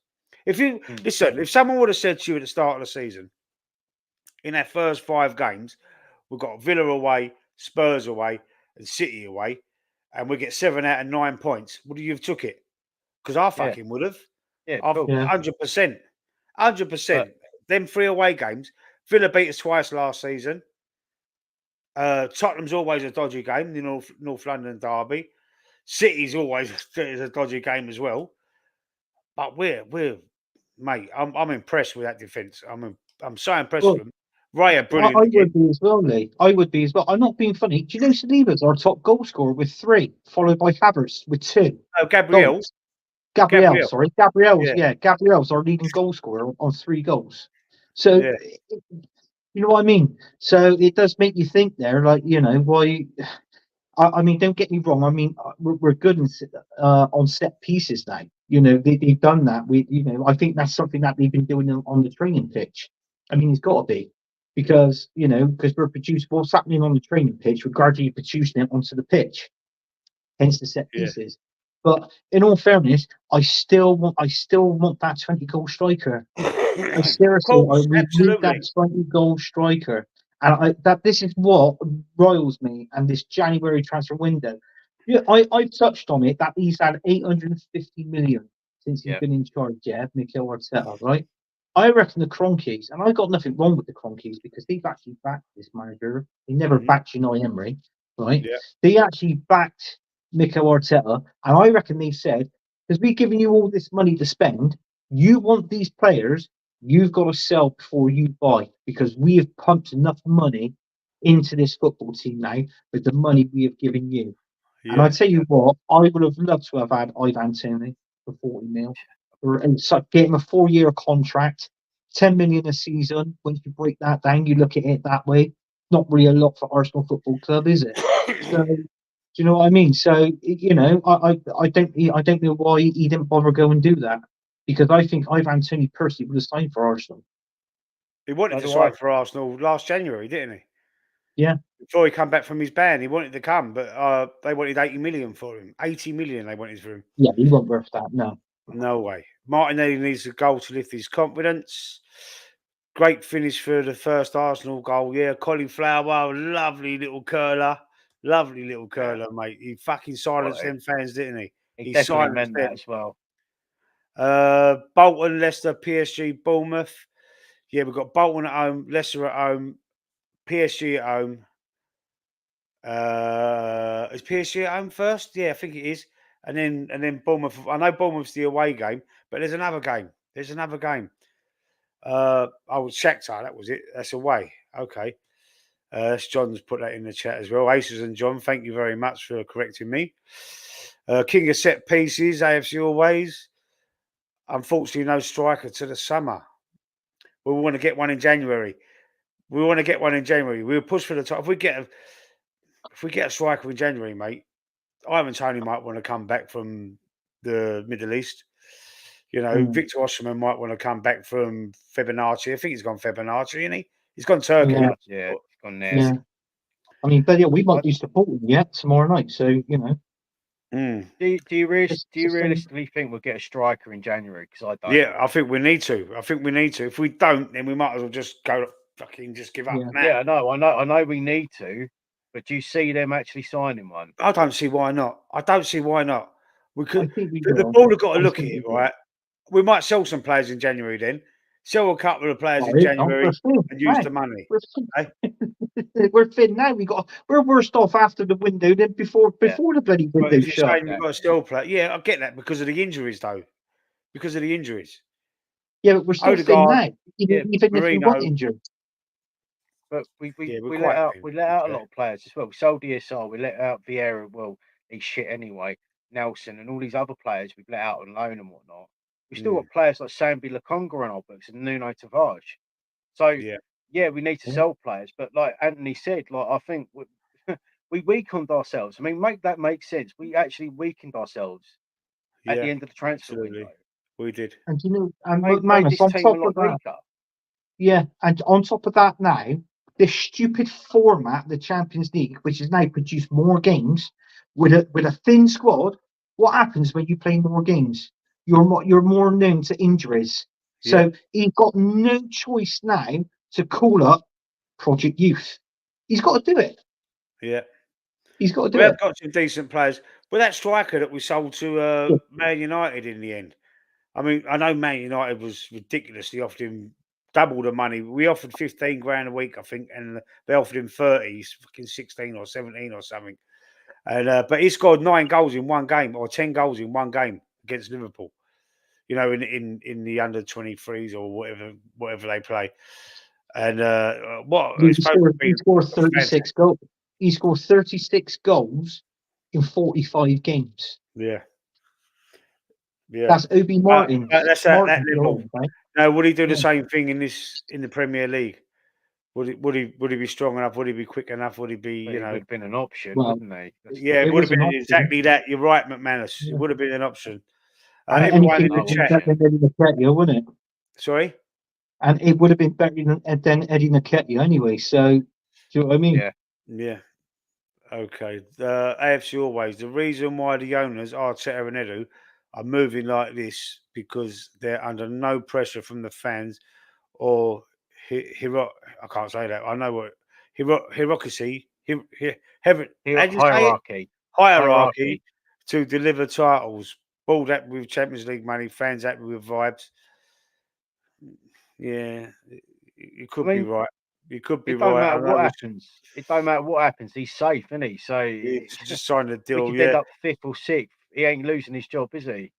If you listen, if someone would have said to you at the start of the season, in our first 5 games, we've got Villa away, Spurs away, and City away, and we get 7 out of 9 points, would you have took it? Because I fucking would have. Yeah, 100%. 100%. Them 3 away games. Villa beat us twice last season. Tottenham's always a dodgy game, the North London derby. City's always a dodgy game as well. But we're mate, I'm impressed with that defence. I'm so impressed with them. Raya, brilliant. I would be as well, Lee. I would be as well. I'm not being funny. Do you know Saliba's our top goal scorer with 3, followed by Havertz with 2? Oh, Gabriel. Gabriel's our leading goal scorer on 3 goals. So, you know what I mean? So it does make you think there, like, you know, why... I mean, don't get me wrong. I mean, we're good on set pieces now. You know, they've done that. I think that's something that they've been doing on the training pitch. I mean, it's got to be because we're producing what's happening on the training pitch. We're gradually producing it onto the pitch, hence the set pieces. But in all fairness, I still want that 20-goal striker. I need that 20-goal striker. And this is what riles me and this January transfer window. Yeah, I've touched on it that he's had 850 million since he's been in charge, Mikel Arteta, right? I reckon the Cronkies, and I got nothing wrong with the Cronkies because they've actually backed this manager. He never backed Unai Emery, right? Yeah. They actually backed Mikel Arteta, and I reckon they said, because we've given you all this money to spend, you want these players, you've got to sell before you buy because we have pumped enough money into this football team now with the money we have given you. Yeah. And I tell you what, I would have loved to have had Ivan Toney for 40 mil. And get him a 4-year contract, 10 million a season. Once you break that down, you look at it that way. Not really a lot for Arsenal Football Club, is it? So, do you know what I mean? So, you know, I don't know why he didn't bother go and do that. Because I think Ivan Toney personally would have signed for Arsenal. He wanted to sign for Arsenal last January, didn't he? Yeah. Before he come back from his ban, he wanted to come, but they wanted 80 million for him. 80 million they wanted for him. Yeah, he wasn't worth that, no. No way. Martinelli needs a goal to lift his confidence. Great finish for the first Arsenal goal. Yeah, Cauliflower, lovely little curler. Lovely little curler, mate. He fucking silenced them fans, didn't he? He definitely meant that as well. Bolton, Leicester, PSG, Bournemouth. Yeah, we've got Bolton at home, Leicester at home, PSG at home, Is PSG at home first? Yeah, I think it is. And then Bournemouth. I know Bournemouth's the away game, but there's another game. Shakhtar. That was it. That's away. Okay. John's put that in the chat as well. Aces and John, thank you very much for correcting me. King of set pieces, AFC always. Unfortunately, no striker to the summer. We want to get one in January. We'll push for the top. If we get a striker in January, mate, Ivan Toney might want to come back from the Middle East. Victor Osimhen might want to come back from Fibonacci. I think he's gone Fibonacci, isn't he? He's gone Turkey. Yeah, he's gone there. Yeah. I mean, but yeah, we might be supporting yet tomorrow night. So Do you realistically think we'll get a striker in January? Because I don't. Yeah, I think we need to. If we don't, then we might as well just go fucking just give up. Yeah, I know we need to. But do you see them actually signing one? I don't see why not. We could. The board have got to look at it, right? We might sell some players in January. Then sell a couple of players in January and use the money. We're thin now. We're worse off after the window than before the bloody window shut. You've got to still play. Yeah, I get that because of the injuries, though. Yeah, but we're still thin now. Even if we weren't injured. But we let out a lot of players as well. We sold DSR. We let out Vieira. Well, he's shit anyway. Nelson and all these other players we've let out on loan and whatnot. We've still got players like Sambi Lokonga on our books and Nuno Tavares. So we need to sell players. But like Anthony said, like I think we weakened ourselves. I mean, make that make sense. We actually weakened ourselves at the end of the transfer window. We did. And made this team a lot weaker. Yeah, and on top of that now, this stupid format, the Champions League, which has now produced more games with a thin squad. What happens when you play more games? You're more known to injuries. So he's got no choice now to call up Project Youth. He's got to do it. Yeah. He's got to do it. We've got some decent players. But that striker that we sold to Man United in the end. I mean, I know Man United was ridiculous. They offered him double the money. We offered 15 grand a week, I think, and they offered him 30. He's fucking 16 or 17 or something. And but he scored 9 goals in one game or 10 goals in one game against Liverpool. In the under 23s or whatever they play. And he scored 36 goals. He scored 36 goals in 45 games. Yeah. That's Obi Martin. That's at that level. Right? Now, would he do the same thing in the Premier League? Would he be strong enough? Would he be quick enough? Would he be? It would have been an option, wouldn't he? It would have been exactly that. You're right, McManus. It would have been an option. Everyone in the chat, wouldn't it? Sorry. And it would have been better than Eddie Nketiah anyway. So, do you know what I mean? Yeah. Okay. AFC always. The reason why the owners, Arteta and Edu, are moving like this because they're under no pressure from the fans or I can't say that. I know what hierarchy to deliver titles. Balled happy with Champions League money, fans happy with vibes. Yeah, you could be right. You could be right. It don't matter what happens. He's safe, isn't he? So he's just signed a deal. He could end up 5th or 6th. He ain't losing his job, is he?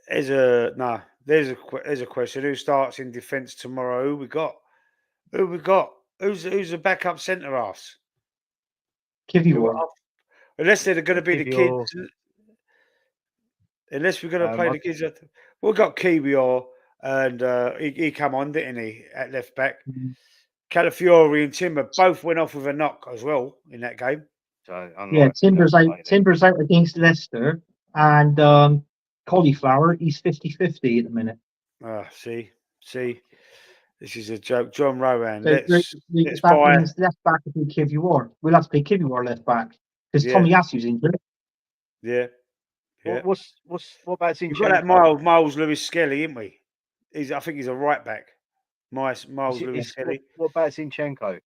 There's a question. Who starts in defence tomorrow? Who we got? Who's the backup centre ass? Kiwior. Unless they're going to be the kids. Unless we're going to play the kids. We've got Kiwior, and he come on, didn't he, at left back? Mm-hmm. Calafiori and Timber both went off with a knock as well in that game. So Timber's out against Leicester, and Cauliflower, he's 50-50 at the minute. See, this is a joke. John Rowan. So let's buy left back to be Kiwior. We'll have to play Kiwior left back because Tommy Yasu's injured. Yeah. What about Zinchenko? We've got that Miles Lewis Skelly, isn't we? I think he's a right back. Miles Lewis Skelly. What about Zinchenko?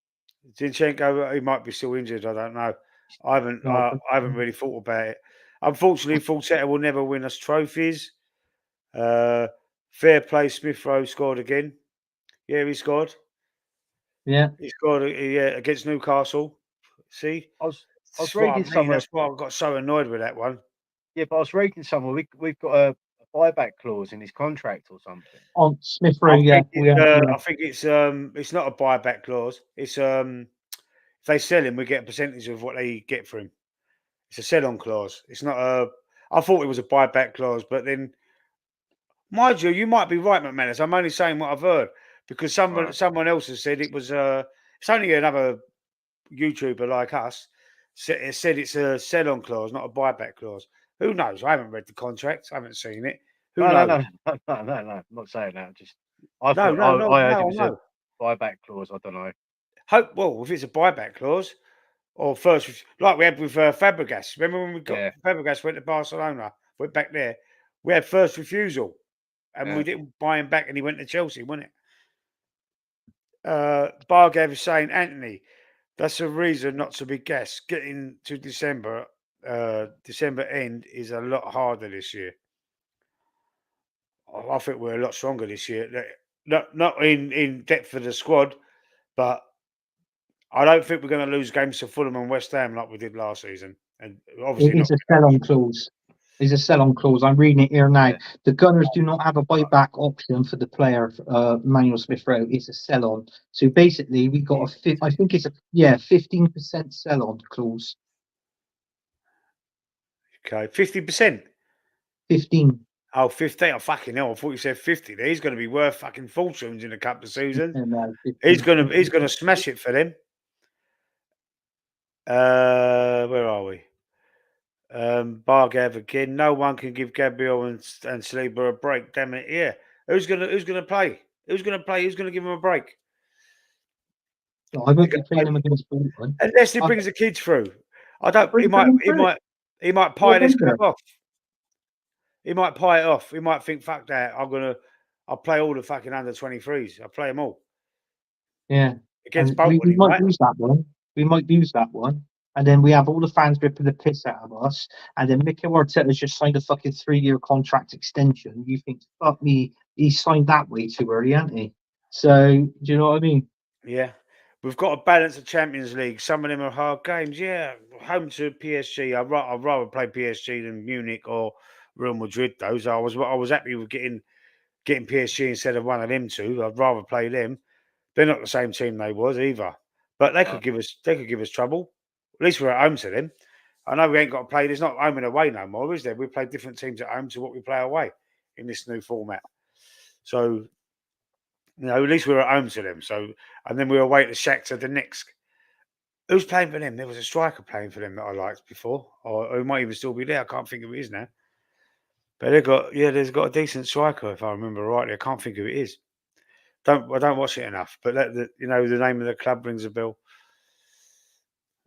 Zinchenko, he might be still injured. I don't know. I haven't really thought about it. Unfortunately, Falsetta will never win us trophies. Fair play, Smith Rowe scored again. Yeah, he scored. Yeah. He scored against Newcastle. See, I was That's reading somewhere. That's why I got so annoyed with that one. Yeah, but I was reading somewhere we've got a buyback clause in his contract or something. On Smith Rowe, yeah, I think it's not a buyback clause. It's if they sell him, we get a percentage of what they get for him. It's a sell-on clause. It's not a. I thought it was a buyback clause, but then, mind you, you might be right, McManus. I'm only saying what I've heard because someone else has said it was. It's only another YouTuber like us said it's a sell-on clause, not a buyback clause. Who knows? I haven't read the contract. I haven't seen it. Who knows? No. I'm not saying that. I heard it was a buyback clause. I don't know. Well, if it's a buyback clause or first, like we had with Fabregas. Remember when we got Fabregas went to Barcelona, went back there, we had first refusal, and we didn't buy him back, and he went to Chelsea, wasn't it? Bargav is saying, Anthony, that's a reason not to be gassed. Getting to December end is a lot harder this year. I think we're a lot stronger this year. Not in depth of the squad, but I don't think we're going to lose games to Fulham and West Ham like we did last season. And obviously, it's a sell-on clause. It's a sell-on clause. I'm reading it here now. Yeah. The Gunners do not have a buyback option for the player, Manuel Smith Rowe. It's a sell-on. So basically, we got I think it's 15% sell-on clause. Okay, 50%. 15. Oh, 15. Oh, fucking hell. I thought you said 50. He's going to be worth fucking fortunes in a couple of seasons. He's going to smash it for them. Where are we? Bargav again. No one can give Gabriel and Saliba a break. Damn it. Yeah. Who's gonna play? Who's gonna play? Who's gonna give him a break? I won't be playing him against Bolton. Unless he brings the kids through. I don't he might pie this club off. He might pie it off. He might think, fuck that. I'll play all the fucking under 23s. I'll play them all. Yeah. Against Bolton. We might lose that one. We might lose that one. And then we have all the fans ripping the piss out of us. And then Mikel Arteta's just signed a fucking 3-year contract extension. You think, fuck me, he signed that way too early, hasn't he? So, do you know what I mean? Yeah. We've got to balance the Champions League. Some of them are hard games. Yeah. Home to PSG. I'd rather play PSG than Munich or Real Madrid, though. So I was happy with getting PSG instead of one of them two. I'd rather play them. They're not the same team they was either. But they could give us trouble. At least we're at home to them. I know we ain't got to play. There's not home and away no more, is there? We play different teams at home to what we play away in this new format. So, at least we're at home to them. So, and then we're away to Shakhtar Donetsk. Who's playing for them? There was a striker playing for them that I liked before, or who might even still be there. I can't think of who it is now. But there's got a decent striker if I remember rightly. I can't think of who it is. I don't watch it enough. But the name of the club rings a bell.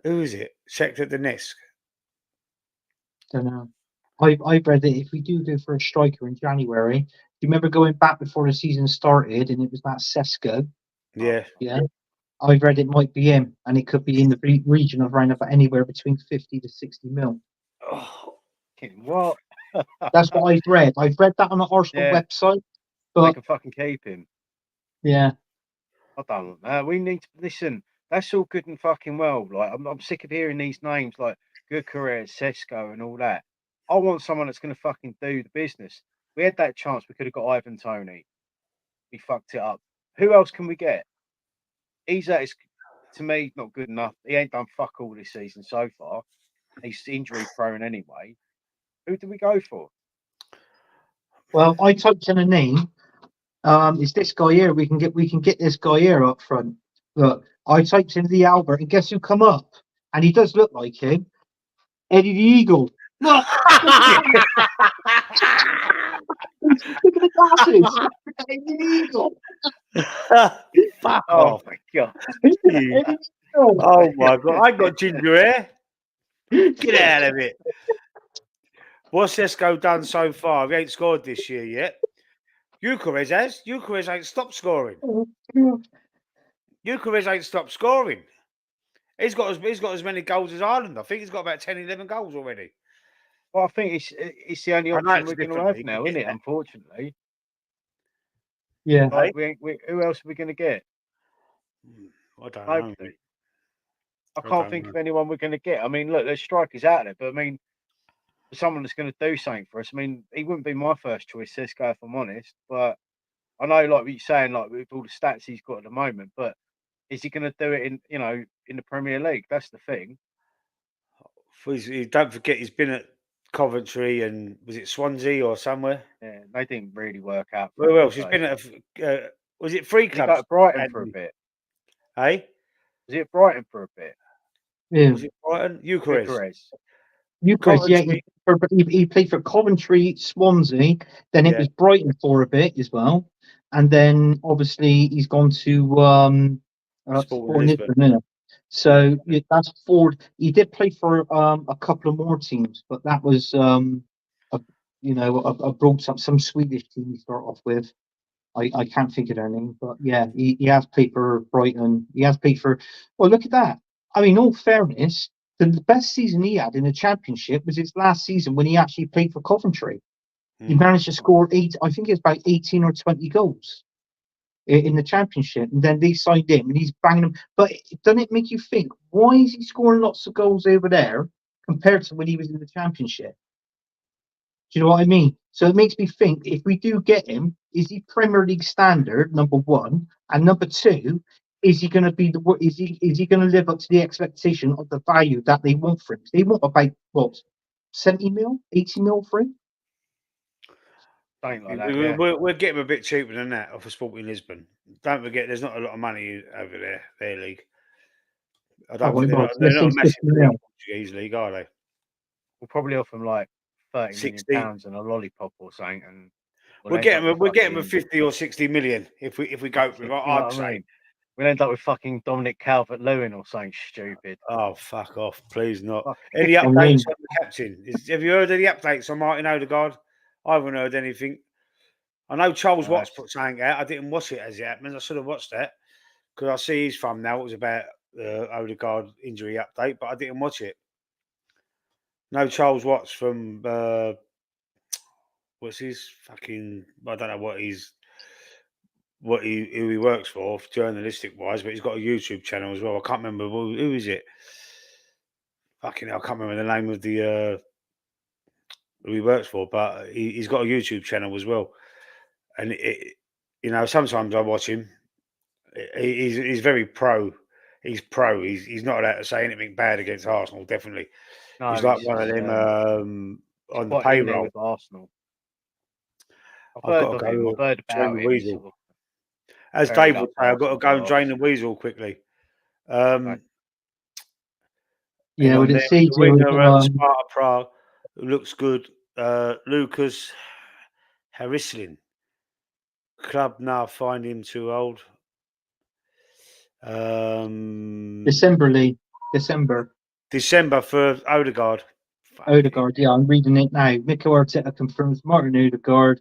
Who is it? Shakhtar Donetsk. Don't know. I've read that if we do go for a striker in January, do you remember going back before the season started and it was that Sesko? Yeah. Yeah. I've read it might be him, and it could be in the region of around about anywhere between 50 to 60 mil. Oh, what? That's what I've read. I've read that on the Arsenal website. But we can fucking keep him. Yeah. I don't know. We need to listen. That's all good and fucking well. Like I'm sick of hearing these names like Gyökeres, Sesko, and all that. I want someone that's going to fucking do the business. We had that chance. We could have got Ivan Toney. We fucked it up. Who else can we get? Isak is, to me, not good enough. He ain't done fuck all this season so far. He's injury prone anyway. Who do we go for? Well, I typed in a name. It's this guy here. We can get this guy here up front. Look, I typed in the Albert, and guess who come up? And he does look like him. Eddie the Eagle. Look! Look at the glasses. Eddie the Eagle. Fuck off. My God. Oh my God. I got ginger hair. Get out of it. What's Sesko done so far? He ain't scored this year yet. Gyökeres has. Gyökeres ain't stopped scoring. Gyökeres ain't stopped scoring. He's got as many goals as Ireland. I think he's got about 10, 11 goals already. Well, I think it's the only option we're going to have now, isn't it? Unfortunately. Yeah. Like, who else are we going to get? I don't know. I can't think of anyone we're going to get. I mean, look, there's strikers out there, but I mean, for someone that's going to do something for us, I mean, he wouldn't be my first choice, Cisco, if I'm honest. But I know, like what you're saying, like with all the stats he's got at the moment, but is he going to do it in the Premier League? That's the thing. Don't forget, he's been at Coventry and was it Swansea or somewhere? Yeah, they didn't really work out. Where else? He's been at was it three clubs? He got Brighton for a bit. Hey? Was it Brighton for a bit? Yeah. Was it Brighton? Eucharist. Eucharist, yeah. He played for Coventry, Swansea. Then it was Brighton for a bit as well, and then obviously he's gone to Sporting Lisbon. So that's 4. He did play for a couple of more teams, but that was I brought up some Swedish team he started off with. I can't think of their name, but yeah, he has played for Brighton. He has played for. Well, look at that. I mean, all fairness, the best season he had in the Championship was his last season when he actually played for Coventry. He managed to score 8. I think it's about 18 or 20 goals in the Championship, and then they signed him, and he's banging them. But doesn't it make you think, why is he scoring lots of goals over there compared to when he was in the Championship? Do you know what I mean? So it makes me think, if we do get him, is he Premier League standard, number one, and number two, is he going to be is he going to live up to the expectation of the value that they want for him? They want about what, 70 mil, 80 mil for him? Like that, we'll get him a bit cheaper than that off of Sporting Lisbon. Don't forget, there's not a lot of money over there, their league. I don't think they're not a massive Portuguese league, are they? We'll probably offer him like £30 million and a lollipop or something, and we'll get him a 50 or 60 million if we go with I'd say. We'll end up with fucking Dominic Calvert-Lewin or something stupid. Oh, fuck off, please not. Any updates on the captain? Have you heard any updates on Martin Odegaard? I haven't heard anything. I know Charles Watts put something out. I didn't watch it as it happened. I should have watched that because I see his thumb now. It was about Odegaard injury update, but I didn't watch it. No Charles Watts from what's his fucking? I don't know who he works for journalistic wise, but he's got a YouTube channel as well. I can't remember who is it. Fucking hell, I can't remember the name of the who he works for, but he's got a YouTube channel as well. And sometimes I watch him. He's very pro. He's pro. He's not allowed to say anything bad against Arsenal. Definitely, no, he's like one of them on the payroll with Arsenal. I've got to go drain the weasel. As Dave would say, I've got to go and drain the weasel quickly. Would it say the winner Sparta Prague looks good. Lucas Harislin. Club now find him too old. December for Odegaard. Odegaard, yeah, I'm reading it now. Mikel Arteta confirms Martin Odegaard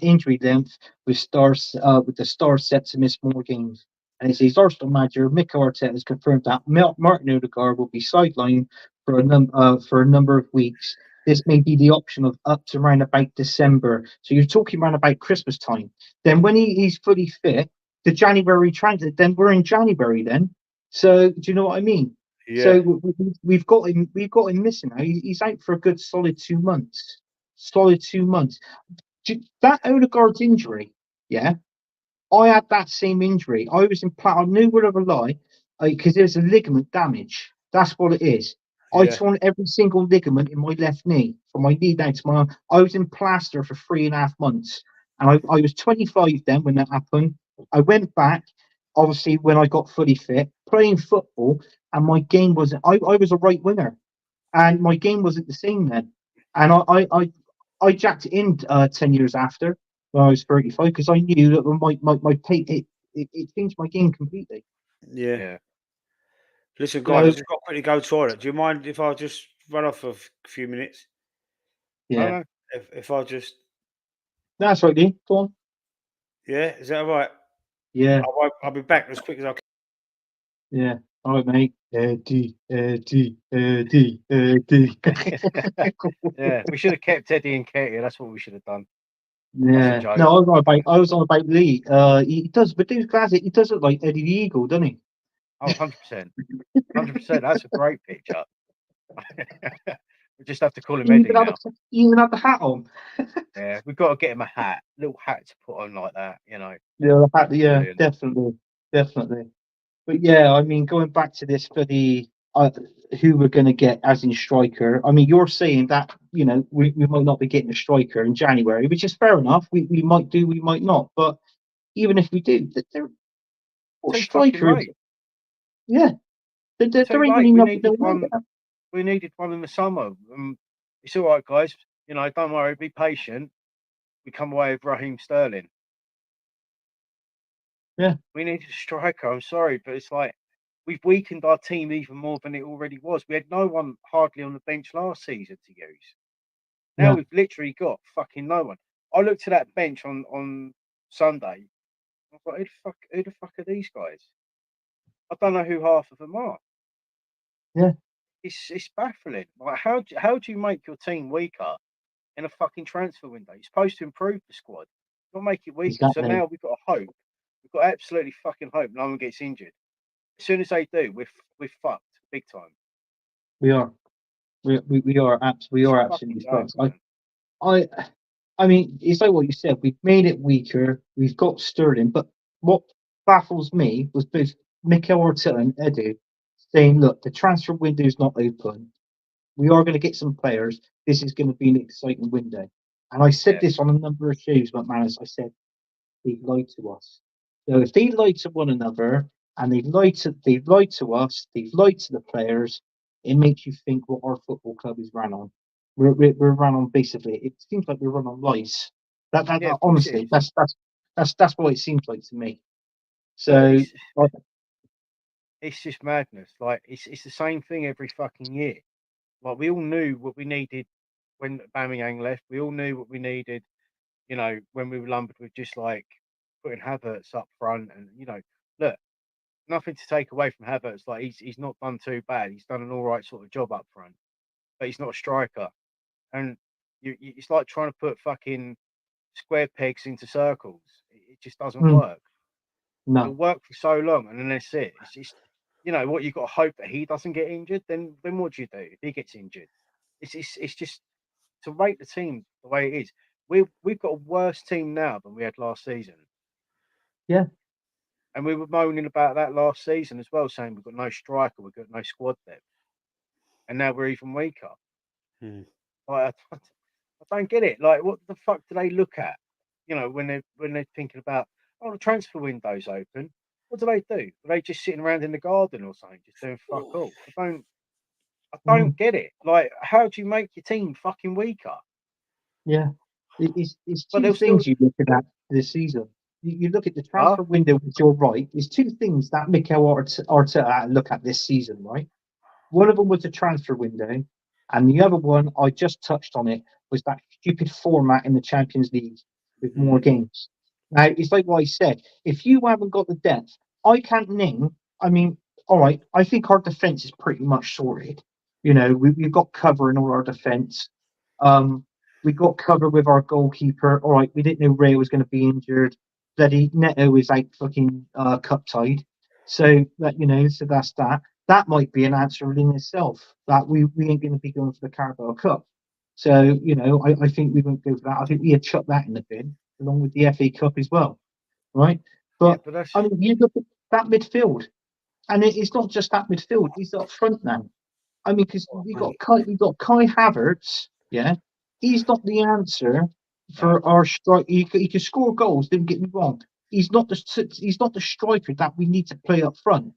injury length with the stars set to miss more games. And it says Arsenal manager Mikel Arteta has confirmed that Martin Odegaard will be sidelined for a number of weeks. This may be the option of up to around about December. So you're talking around about Christmas time. Then when he's fully fit, the January transfer, then we're in January then. So do you know what I mean? Yeah. So we've got him missing now. He's out for a good solid 2 months. That Odegaard's injury, yeah. I had that same injury. I was in I knew would have a lie because there's a ligament damage. That's what it is. Yeah. I torn every single ligament in my left knee, from my knee down to my arm. I was in plaster for 3.5 months. And I was 25 then when that happened. I went back, obviously, when I got fully fit, playing football, and my game wasn't. I was a right winger, and my game wasn't the same then. And I jacked it in 10 years after when I was 35 because I knew that my pay it changed my game completely. Yeah. Listen, guys, I've just got to quickly go to the toilet. Do you mind if I just run off for a few minutes? Yeah. If I just. That's right, Dean. Go on. Yeah, is that all right? Yeah. I'll be back as quick as I can. Yeah. All right, mate. Eddie. Yeah, we should have kept Eddie and Katie. That's what we should have done. Yeah. No, I was on about Lee. He does, but these guys, he does look like Eddie the Eagle, doesn't he? Oh, 100%. 100%. That's a great picture. We just have to call him Eddie now. You even have the hat on. Yeah, we've got to get him a little hat to put on like that, you know. Yeah, the hat, yeah, Brilliant. definitely. But yeah, I mean, going back to this for the who we're going to get as in striker. I mean, you're saying that, you know, we might not be getting a striker in January, which is fair enough. We might do, we might not. But even if we do, they're strikers. Yeah, there ain't really nothing. We needed one in the summer. It's all right, guys. You know, don't worry. Be patient. We come away with Raheem Sterling. Yeah, we needed a striker. I'm sorry, but it's like we've weakened our team even more than it already was. We had no one hardly on the bench last season to use. Now we've literally got fucking no one. I looked at that bench on Sunday. I was like, who the fuck are these guys? I don't know who half of them are. Yeah, it's baffling. Like, how do you make your team weaker in a fucking transfer window? You're supposed to improve the squad, not make it weaker. exactly. So now we've got hope. We've got absolutely fucking hope. No one gets injured. As soon as they do, we're fucked big time. We are. We are absolutely fucked. I mean, it's like what you said. We've made it weaker. We've got Sterling, but what baffles me was both Mikel Arteta and Edu saying, "Look, the transfer window is not open. We are going to get some players. This is going to be an exciting window." And I said this on a number of shows, McManus. I said they've lied to us. So if they lie to one another and they've lied to us, they've lied to the players, it makes you think what our football club is ran on. We're run on basically. It seems like we're run on lies. Honestly, that's what it seems like to me. So it's just madness. Like it's the same thing every fucking year. Like we all knew what we needed when Aubameyang left. We all knew what we needed, you know, when we were lumbered with just like putting Havertz up front. And you know, look, nothing to take away from Havertz. Like he's not done too bad. He's done an all right sort of job up front, but he's not a striker. And it's like trying to put fucking square pegs into circles. It just doesn't work. No. It'll work for so long, and then that's it. It's just, you know what, you've got to hope that he doesn't get injured. Then what do you do if he gets injured? It's just to rate the team the way it is. We've got a worse team now than we had last season. Yeah. And we were moaning about that last season as well, saying we've got no striker, we've got no squad depth, and now we're even weaker. Like, I don't get it. Like, what the fuck do they look at? You know, when they're thinking about, oh, the transfer window's open. What do? Are they just sitting around in the garden or something, just doing fuck all? I don't get it. Like, how do you make your team fucking weaker? Yeah, it's two things you look at this season. You look at the transfer window, which you're right. There's two things that Mikel Arteta look at this season, right? One of them was the transfer window, and the other one, I just touched on it, was that stupid format in the Champions League with more games. Now, it's like what I said. If you haven't got the depth, I can't name. I mean, all right, I think our defence is pretty much sorted. You know, we've got cover in all our defence. We got cover with our goalkeeper. All right, we didn't know Ray was going to be injured. Bloody Neto is like fucking cup tied. So that, you know, so that's that. That might be an answer in itself. That we ain't going to be going for the Carabao Cup. So, you know, I think we won't go for that. I think we had chucked that in the bin along with the FA Cup as well, right? But I mean, you look at that midfield, and it's not just that midfield; he's up front now. I mean, because we got Kai Havertz, yeah, he's not the answer for our strike. He can score goals. Don't get me wrong. He's not the striker that we need to play up front.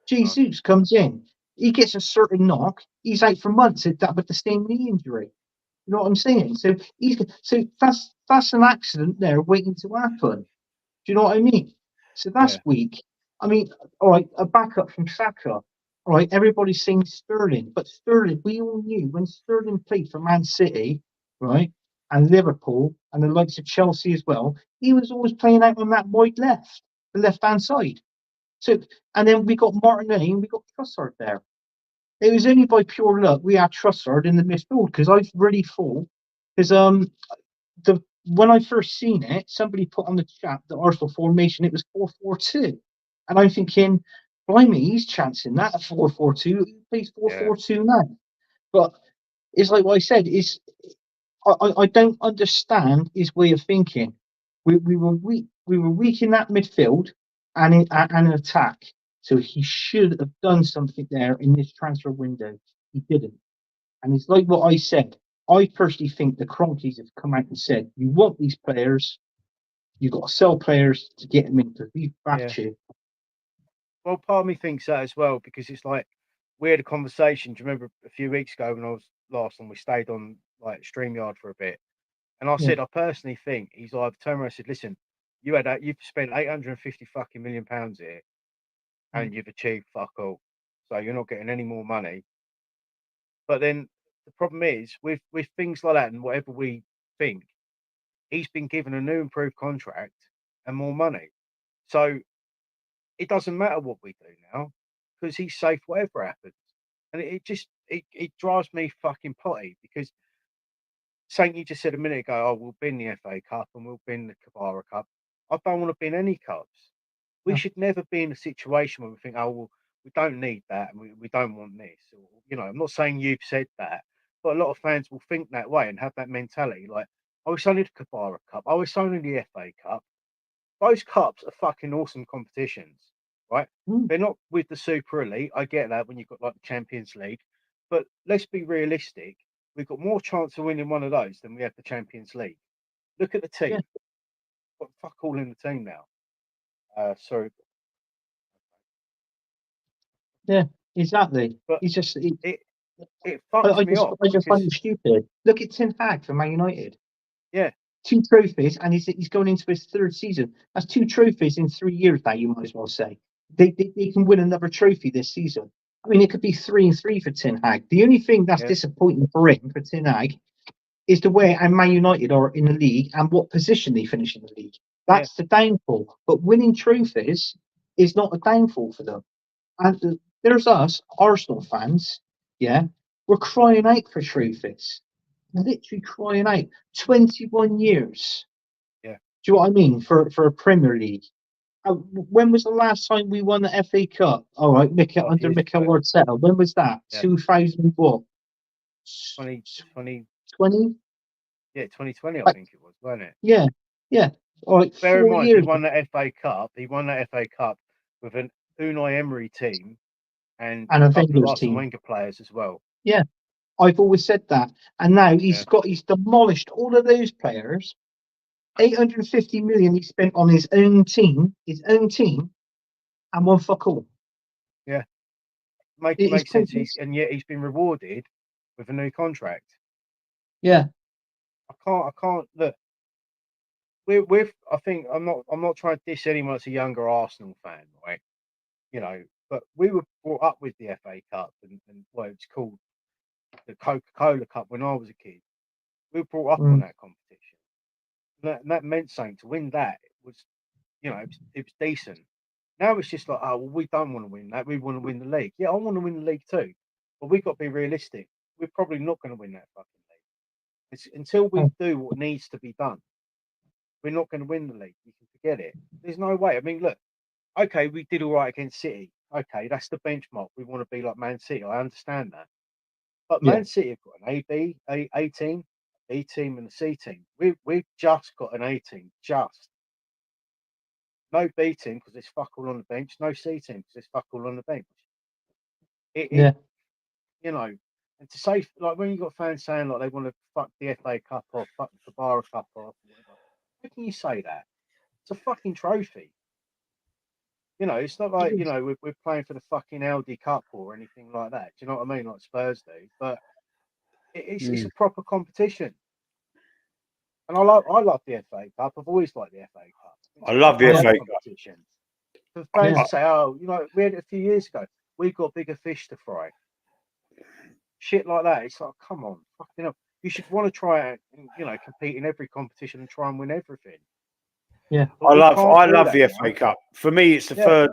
Jesus comes in, he gets a certain knock. He's out for months with the same knee injury. You know what I'm saying? So that's an accident there waiting to happen. Do you know what I mean? So that's weak. I mean, all right, a backup from Saka. All right, everybody's saying Sterling, but Sterling, we all knew when Sterling played for Man City, right, and Liverpool, and the likes of Chelsea as well, he was always playing out on that wide left, the left-hand side. So, and then we got Martinelli and we got Trossard there. It was only by pure luck we had Trossard in the midfield, because I really thought, because when I first seen it, somebody put on the chat the Arsenal formation, it was 4-4-2. And I'm thinking, blimey, he's chancing that at 4-4-2. He plays 4-4-2 now. But it's like what I said, I don't understand his way of thinking. We were weak. We were weak in that midfield and in attack. So he should have done something there in this transfer window. He didn't. And it's like what I said. I personally think the Cronkies have come out and said, you want these players, you've got to sell players to get them in because we've backed you. Well, part of me thinks that as well, because it's like we had a conversation. Do you remember a few weeks ago when I was last and we stayed on like StreamYard for a bit? And I said, I personally think he's either turned around and said, listen, you've spent 850 fucking million pounds here and you've achieved fuck all. So you're not getting any more money. But then the problem is with things like that and whatever we think, he's been given a new improved contract and more money. So it doesn't matter what we do now because he's safe whatever happens. And it drives me fucking potty because saying you just said a minute ago, oh, we'll bin the FA Cup and we'll bin the Kabara Cup. I don't want to bin any cups. We should never be in a situation where we think, oh, well, we don't need that and we don't want this. Or, you know, I'm not saying you've said that, but a lot of fans will think that way and have that mentality. Like, oh, it's only the Kabara Cup. Oh, it's only the FA Cup. Those cups are fucking awesome competitions, right? They're not with the Super Elite. I get that when you've got like the Champions League, but let's be realistic. We've got more chance of winning one of those than we have the Champions League. Look at the team. Got fuck all in the team now. Sorry. Yeah, exactly. But He's just it fucks me off. I just find him stupid. Look at Ten Hag for Man United. Yeah. 2 trophies, and he's going into his 3rd season. That's 2 trophies in 3 years now, you might as well say. They can win another trophy this season. I mean, it could be 3-3 for Ten Hag. The only thing that's disappointing for him, for Ten Hag, is the way and Man United are in the league and what position they finish in the league. That's the downfall. But winning trophies is not a downfall for them. And there's us, Arsenal fans, we're crying out for trophies. Literally crying out. 21 years. Yeah. Do you know what I mean? For a Premier League. When was the last time we won the FA Cup? All right, under Mikel Arteta. When was that? 2000 what? 2020. 20? Yeah, 2020, I think it was, wasn't it? Yeah, yeah. All right, bear in 4 mind, years. he won that FA Cup. He won that FA Cup with an Unai Emery team and a couple of Arsene Wenger players as well. Yeah, I've always said that. And now he's demolished all of those players. 850 million he spent on his own team, and won fuck all. Yeah, makes sense. And yet he's been rewarded with a new contract. Yeah, I can't look. I think I'm not trying to diss anyone that's a younger Arsenal fan, right? You know, but we were brought up with the FA Cup and what it's called, the Coca-Cola Cup when I was a kid. We were brought up on that competition. And that meant something. To win that was, you know, it was decent. Now it's just like, oh, well, we don't want to win that. We want to win the league. Yeah, I want to win the league too. But we've got to be realistic. We're probably not going to win that fucking league. It's until we do what needs to be done. We're not going to win the league. You can forget it. There's no way. I mean, look, okay, we did all right against City. Okay, that's the benchmark. We want to be like Man City. I understand that. But Man City have got an A team, B team, and a C team. We've just got an A team. Just. No B team because there's fuck all on the bench. No C team because there's fuck all on the bench. You know, and to say, like, when you got fans saying like they want to fuck the FA Cup off, fuck the Kabara Cup off, whatever, how can you say that? It's a fucking trophy. You know, it's not like, you know, we're playing for the fucking Audi Cup or anything like that. Do you know what I mean? Like Spurs do. But it's a proper competition. And I love the FA Cup. I've always liked the FA Cup. I love the FA competition. For fans to say, oh, you know, we had it a few years ago. We've got bigger fish to fry. Shit like that. It's like, come on, fucking hell. You should want to try it and, you know, compete in every competition and try and win everything. Yeah, I love the FA Cup. For me, it's the third.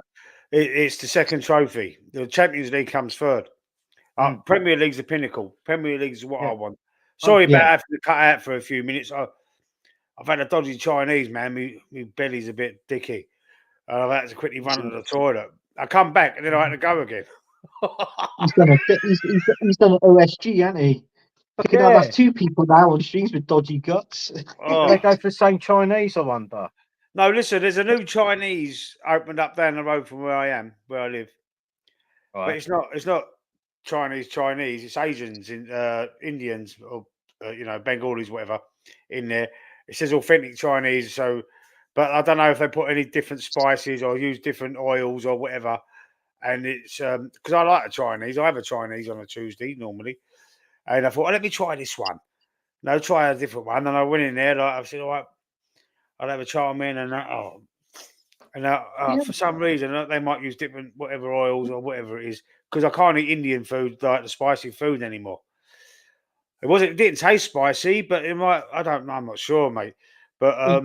It's the second trophy. The Champions League comes third. Premier League's the pinnacle. Premier League's what I want. Sorry about having to cut out for a few minutes. I've had a dodgy Chinese, man. My belly's a bit dicky. I've had to quickly run to the toilet. I come back and then I had to go again. He's done an OSG, hasn't he? Fucking hell, that's 2 people now on streams with dodgy guts. Do they go for the same Chinese, I wonder? No, listen, there's a new Chinese opened up down the road from where I live. Right. But it's not Chinese, it's Asians, Indians, or Bengalis, whatever, in there. It says authentic Chinese, so, but I don't know if they put any different spices or use different oils or whatever. And it's because I like a Chinese. I have a Chinese on a Tuesday normally, and I thought, let me try this one. No, try a different one. And I went in there, like I said, all right, I'll have a charmin, and for some reason they might use different whatever oils or whatever it is, because I can't eat Indian food, like the spicy food, anymore. It didn't taste spicy, but it might. I don't know. I'm not sure, mate. But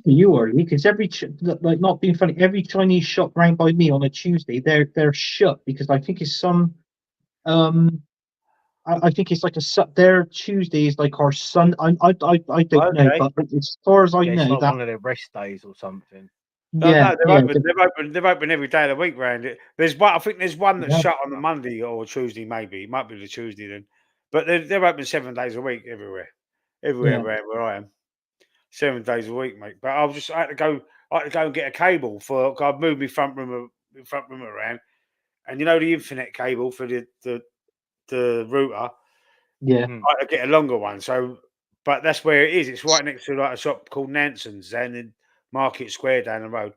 you are, because like, not being funny, every Chinese shop round by me on a Tuesday, they're shut because I think it's some I think it's like their Tuesday is like our Sun. I don't know, but as far as I know, it's like one of their rest days or something. Yeah, no, they're open every day of the week around it. There's one. I think there's one that's shut on the Monday or Tuesday, maybe. It might be the Tuesday then. But they're open 7 days a week everywhere around where I am. 7 days a week, mate. But I had to go and get a cable I've moved my front room around, and the Ethernet cable for the router. Yeah, I had to get a longer one. So, but that's where it is. It's right next to like a shop called Nanson's down in Market Square down the road.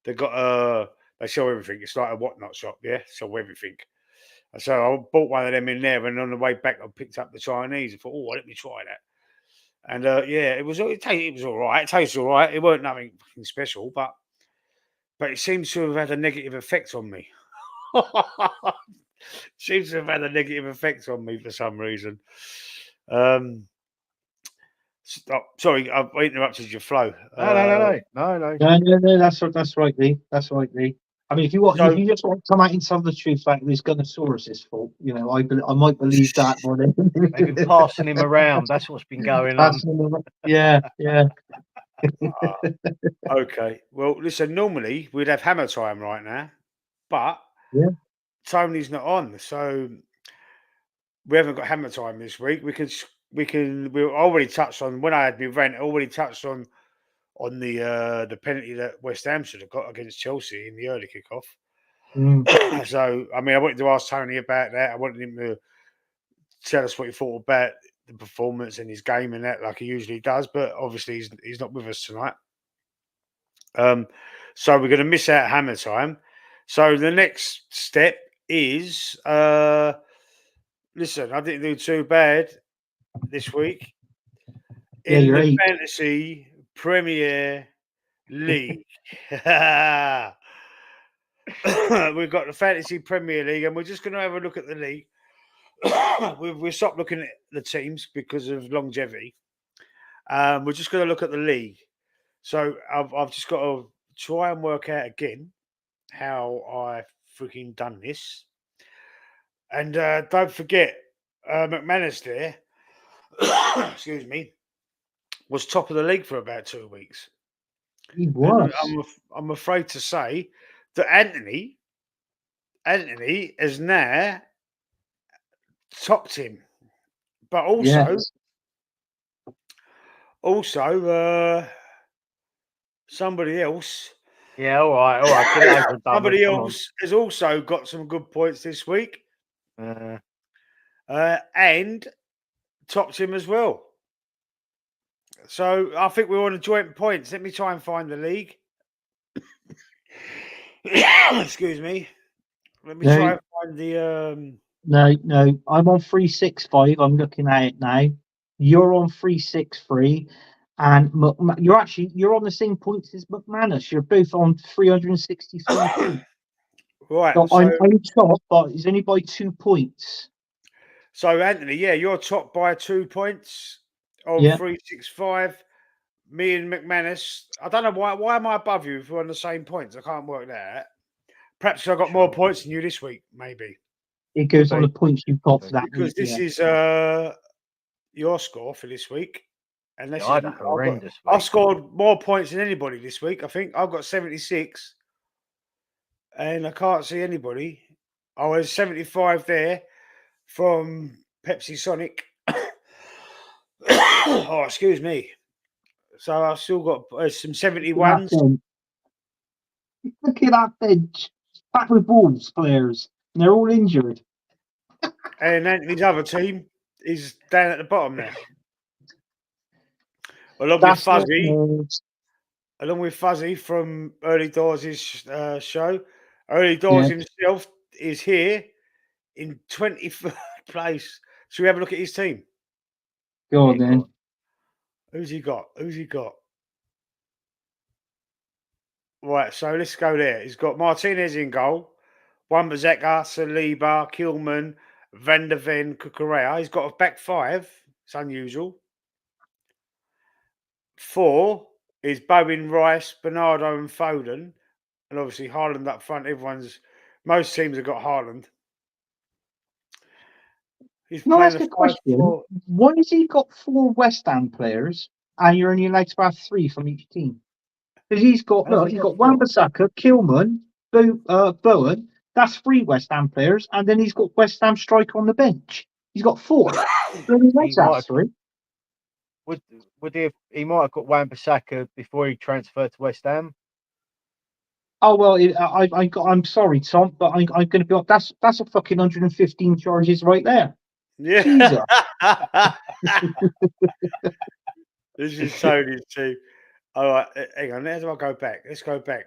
They got they sell everything. It's like a whatnot shop, yeah. Sell everything. So I bought one of them in there, and on the way back, I picked up the Chinese. I thought, oh, let me try that. And it was all right. It tastes all right. It weren't nothing fucking special, but it seems to have had a negative effect on me. Seems to have had a negative effect on me for some reason. Sorry, I've interrupted your flow. No. That's right, Lee. That's right, Lee. I mean, if you just want to come out and tell the truth, like it's Gunnosaurus' fault. I might believe that more than they've been passing him around. That's what's been going on. Yeah. Okay. Well, listen. Normally we'd have hammer time right now, but Tony's not on, so we haven't got hammer time this week. We already touched on when I had my rant. Already touched on the penalty that West Ham should have got against Chelsea in the early kickoff. So, I mean, I wanted to ask Tony about that. I wanted him to tell us what he thought about the performance and his game and that, like he usually does. But obviously, he's not with us tonight. So we're going to miss out hammer time. So the next step is, listen, I didn't do too bad this week in the Fantasy Premier League. We've got the Fantasy Premier League, and we're just going to have a look at the league. We'll stop looking at the teams because of longevity. We're just going to look at the league. So I've just got to try and work out again how I freaking done this. And don't forget, McManus there, excuse me, was top of the league for about 2 weeks. He was. I'm afraid to say that Anthony has now topped him, but also somebody else. Yeah, all right. Somebody else has also got some good points this week, and topped him as well. So I think we're on a joint points. Let me try and find the league. Excuse me. Let me try and find the. No. I'm on 365. I'm looking at it now. You're on 363, and you're on the same points as McManus. You're both on 363 points. Right. So I'm top, but it's only by 2 points. So Anthony, you're top by 2 points on 365. Me and McManus. I don't know why am I above you if we're on the same points? I can't work that out. Perhaps I got more points than you this week, maybe. It goes on the points you've got for that because week. This is your score for this week. And I've scored more points than anybody this week. I think I've got 76. and I can't see anybody. Oh, there's 75 there from Pepsi Sonic. Oh, excuse me. So I've still got some 71s. Look at that bench. Back with Wolves players. And they're all injured. And Anthony's other team is down at the bottom there. Along with Fuzzy from Early Doors' show. Early Doors himself is here in 23rd place. Should we have a look at his team? Go on then. Who's he got? Right, so let's go there. He's got Martinez in goal, Wan-Bissaka, Saliba, Kilman, Van der Ven, Cucurella. He's got a back five. It's unusual. 4 is Bowen, Rice, Bernardo, and Foden, and obviously Haaland up front. Most teams have got Haaland. He's playing a question. Why has he got 4 West Ham players and you're only allowed to have 3 from each team? Because he's got Wan-Bissaka, Kilman, Bowen. That's 3 West Ham players, and then he's got West Ham striker on the bench. He's got 4. That's 3. He might have got Wan-Bissaka before he transferred to West Ham. Oh well, I'm sorry, Tom, but I'm going to be. That's a fucking 115 charges right there. Yeah. Jesus. This is Tony's team. All right, hang on. Let's go back.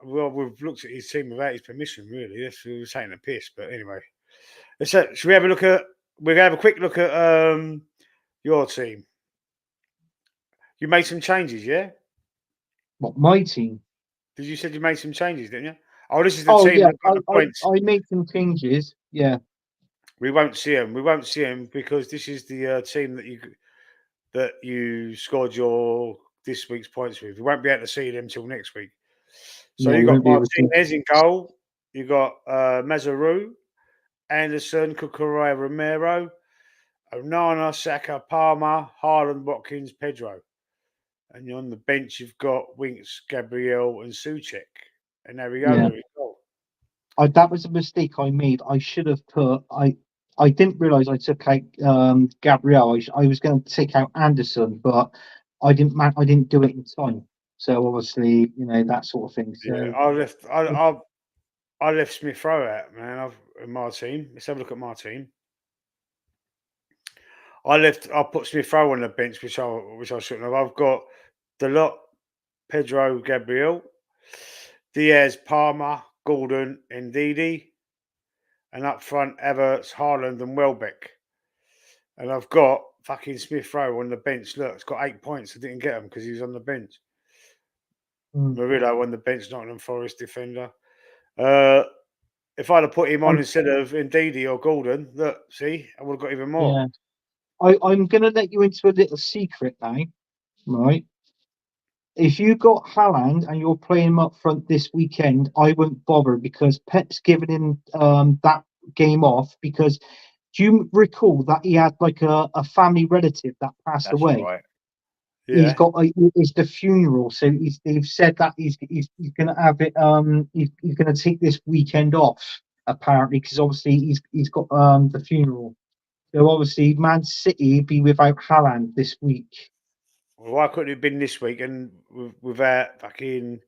Well, we've looked at his team without his permission, really. We were taking a piss, but anyway. Should we have a look at? We're gonna have a quick look at your team. You made some changes, yeah? What, my team? Because you said you made some changes, didn't you? Oh, this is the team that got the points. I made some changes. Yeah. We won't see them. We won't see them because this is the team that you scored this week's points with. We won't be able to see them until next week. So you got Martinez in goal. You got Mazaru, Anderson, Cucurella, Romero, Onana, Saka, Palmer, Haaland, Watkins, Pedro. And you're on the bench, you've got Winks, Gabriel, and Souček. And there we go. Yeah. There we go. That was a mistake I made. I should have put. I didn't realise I took out Gabriel. I was going to take out Anderson, but I didn't do it in time. So obviously, that sort of thing. So yeah, I left Smith Rowe out, man. In my team. Let's have a look at my team. I put Smith Rowe on the bench, which I shouldn't have. I've got Delot, Pedro, Gabriel, Diaz, Palmer, Gordon, and Ndidi. And up front, Everts, Haaland, and Welbeck. And I've got fucking Smith Rowe on the bench. Look, it's got 8 points. I didn't get him because he was on the bench. Murillo on the bench, Nottingham Forest defender. If I'd have put him on instead of Ndidi or Gordon, look, see, I would have got even more. Yeah. I'm going to let you into a little secret now, right? If you got Haaland and you're playing him up front this weekend, I won't bother because Pep's given him that game off because do you recall that he had like a family relative that passed away? Right. Yeah. He's got it's the funeral, so they've said that he's going to have it. He's going to take this weekend off apparently because obviously he's got the funeral. So obviously, Man City be without Haaland this week. Well, why couldn't it have been this week and without fucking?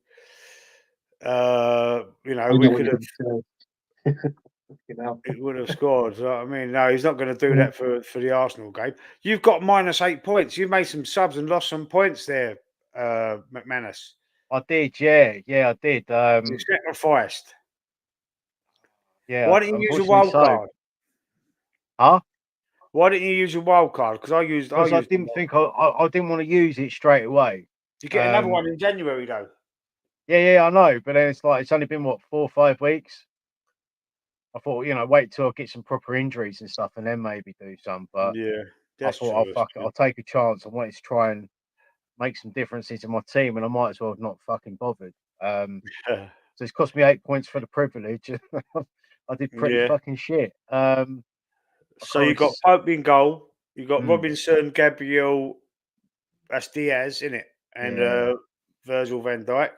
We could have. It would have scored. You know what I mean, no, he's not going to do that for the Arsenal game. You've got -8 points. You've made some subs and lost some points there, McManus. I did, yeah, I did. You sacrificed. Yeah. Why didn't you use a wild card? Huh? Why didn't you use a wild card? Because I didn't think I didn't want to use it straight away. You get another one in January though. Yeah, I know, but then it's only been 4 or 5 weeks. I thought, wait till I get some proper injuries and stuff, and then maybe do some. But yeah, I thought, I'll take a chance. I wanted to try and make some differences in my team, and I might as well have not fucking bothered. So it's cost me 8 points for the privilege. I did pretty fucking shit. So you got Pope in goal. You got Robinson, Gabriel, that's Diaz, innit? And Virgil van Dijk.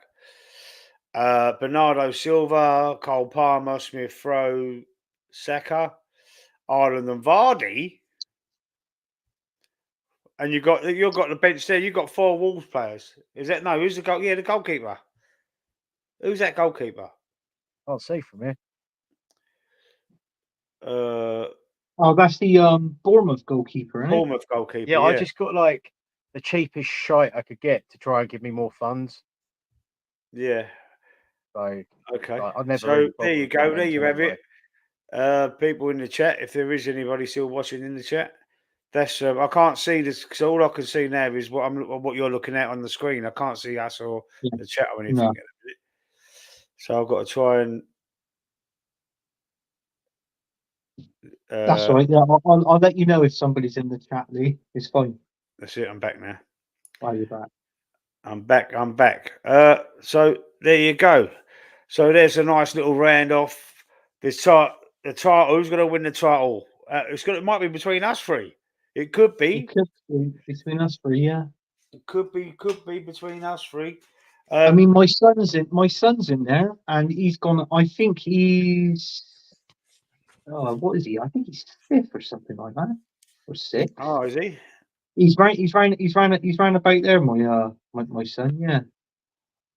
Bernardo Silva, Cole Palmer, Smith Rowe, Saka, Ireland and Vardy. And you've got the bench there. You've got 4 Wolves players. Is that no? Who's the goal? Yeah, the goalkeeper. Who's that goalkeeper? I'll see from here. That's the Bournemouth goalkeeper, isn't it? Bournemouth goalkeeper. Yeah, I just got like the cheapest shite I could get to try and give me more funds. Yeah. So okay. I never. So really there you go. There you have it. People in the chat, if there is anybody still watching in the chat, that's I can't see this because all I can see now is what you're looking at on the screen. I can't see us or the chat or anything. No. So I've got to try and. That's right. Yeah, I'll let you know if somebody's in the chat, Lee. It's fine. That's it. I'm back now. Are you back? I'm back. So there you go. So there's a nice little round off. The title. Who's going to win the title? It might be between us 3. It could be. It could be between us 3. Yeah. It could be between us 3. I mean, my son's in there, and he's gone. I think he's. What is he? I think he's 5th or something like that, or 6th. Oh, is he? He's round about there. My son, yeah.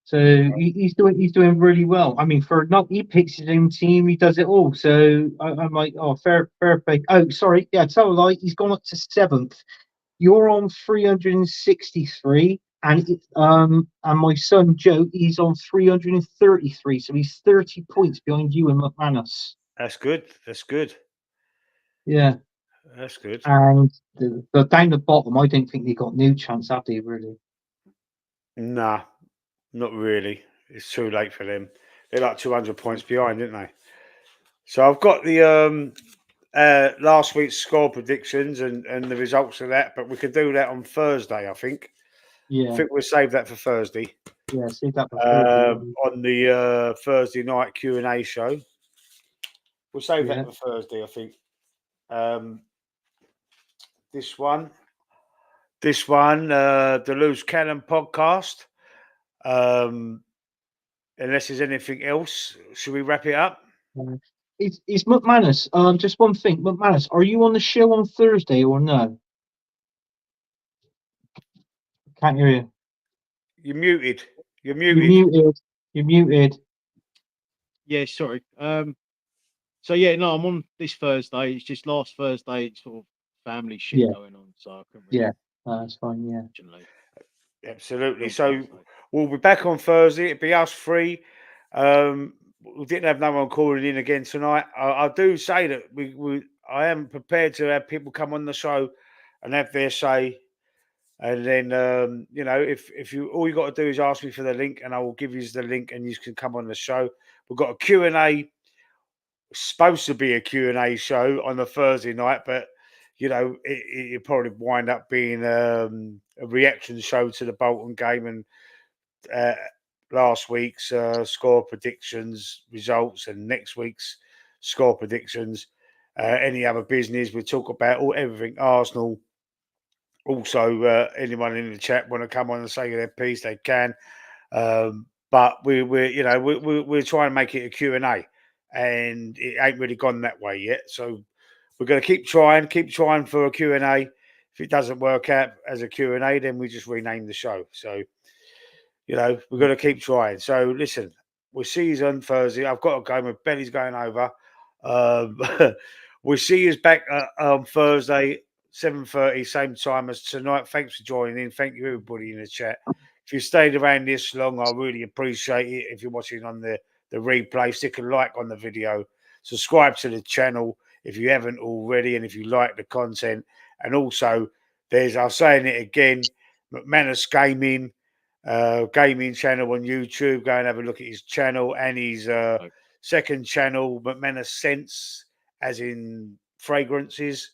So he's doing really well. I mean, he picks his own team, he does it all. So I'm like, fair play. Oh, sorry, yeah, tell a lie. He's gone up to 7th. You're on 363, and my son Joe, he's on 333. So he's 30 points behind you and McManus. That's good. Yeah. That's good. And the down the bottom, I don't think they got no chance, have they, really? Nah, not really. It's too late for them. They're like 200 points behind, aren't they? So I've got the last week's score predictions and the results of that, but we could do that on Thursday, I think. Yeah. I think we'll save that for Thursday. Yeah, save that for Thursday. On the Thursday night Q&A show. We'll save that for Thursday, I think. This one, the Loose Cannon podcast. Unless there's anything else, should we wrap it up? It's McManus. Just one thing, McManus. Are you on the show on Thursday or no? Can't hear you. You're muted. You're muted. Yeah, sorry. So yeah, no, I'm on this Thursday. It's just last Thursday. It's sort of family shit going on, so I couldn't really. Yeah, that's fine. Yeah, absolutely. So we'll be back on Thursday. It'll be us 3. We didn't have no one calling in again tonight. I do say that I am prepared to have people come on the show and have their say. And then if you all you got to do is ask me for the link, and I will give you the link, and you can come on the show. We've got a Q&A. Supposed to be a Q&A show on the Thursday night, but it probably wind up being a reaction show to the Bolton game and last week's score predictions, results, and next week's score predictions. Any other business we talk about, everything Arsenal. Also, anyone in the chat want to come on and say their piece, they can. But we're trying to make it a Q&A, and it ain't really gone that way yet. So we're going to keep trying for a Q&A. If it doesn't work out as a Q&A, then we just rename the show. So, we're going to keep trying. So listen, we'll see you on Thursday. I've got to go. My belly's going over. We'll see you back on Thursday, 7:30, same time as tonight. Thanks for joining in. Thank you, everybody in the chat. If you stayed around this long, I really appreciate it. If you're watching on the replay, stick a like on the video. Subscribe to the channel if you haven't already, and if you like the content. And also, I'm saying it again, McManus Gaming channel on YouTube. Go and have a look at his channel and his second channel, McManus Scents, as in fragrances,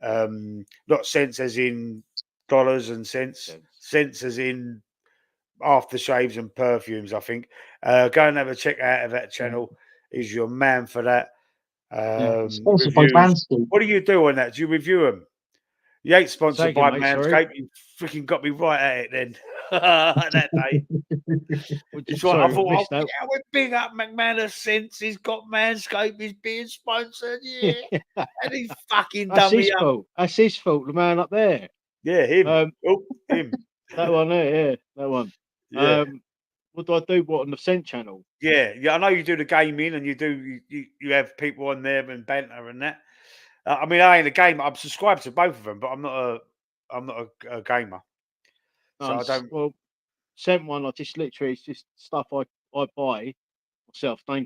not cents as in dollars and cents, cents as in aftershaves and perfumes. I think. Go and have a check out of that channel. He's your man for that. Sponsored by Manscaped. What do you do on that? Do you review them? You ain't sponsored by Manscaped. You freaking got me right at it then. that day. It's right. I thought, missed that. yeah, we're big up McManus since he's got Manscaped, he's being sponsored, yeah. And he's fucking That's done me his up. fault. That's his fault. The man up there. Yeah, him. Him. That one there, yeah, that one. Yeah. What do I do? What on the Scent channel? Yeah. I know you do the gaming and you have people on there and banter and that. I mean, I ain't a gamer. I'm subscribed to both of them, but I'm not a gamer. So I don't. Well, Scent one. I just literally, it's just stuff I buy myself. No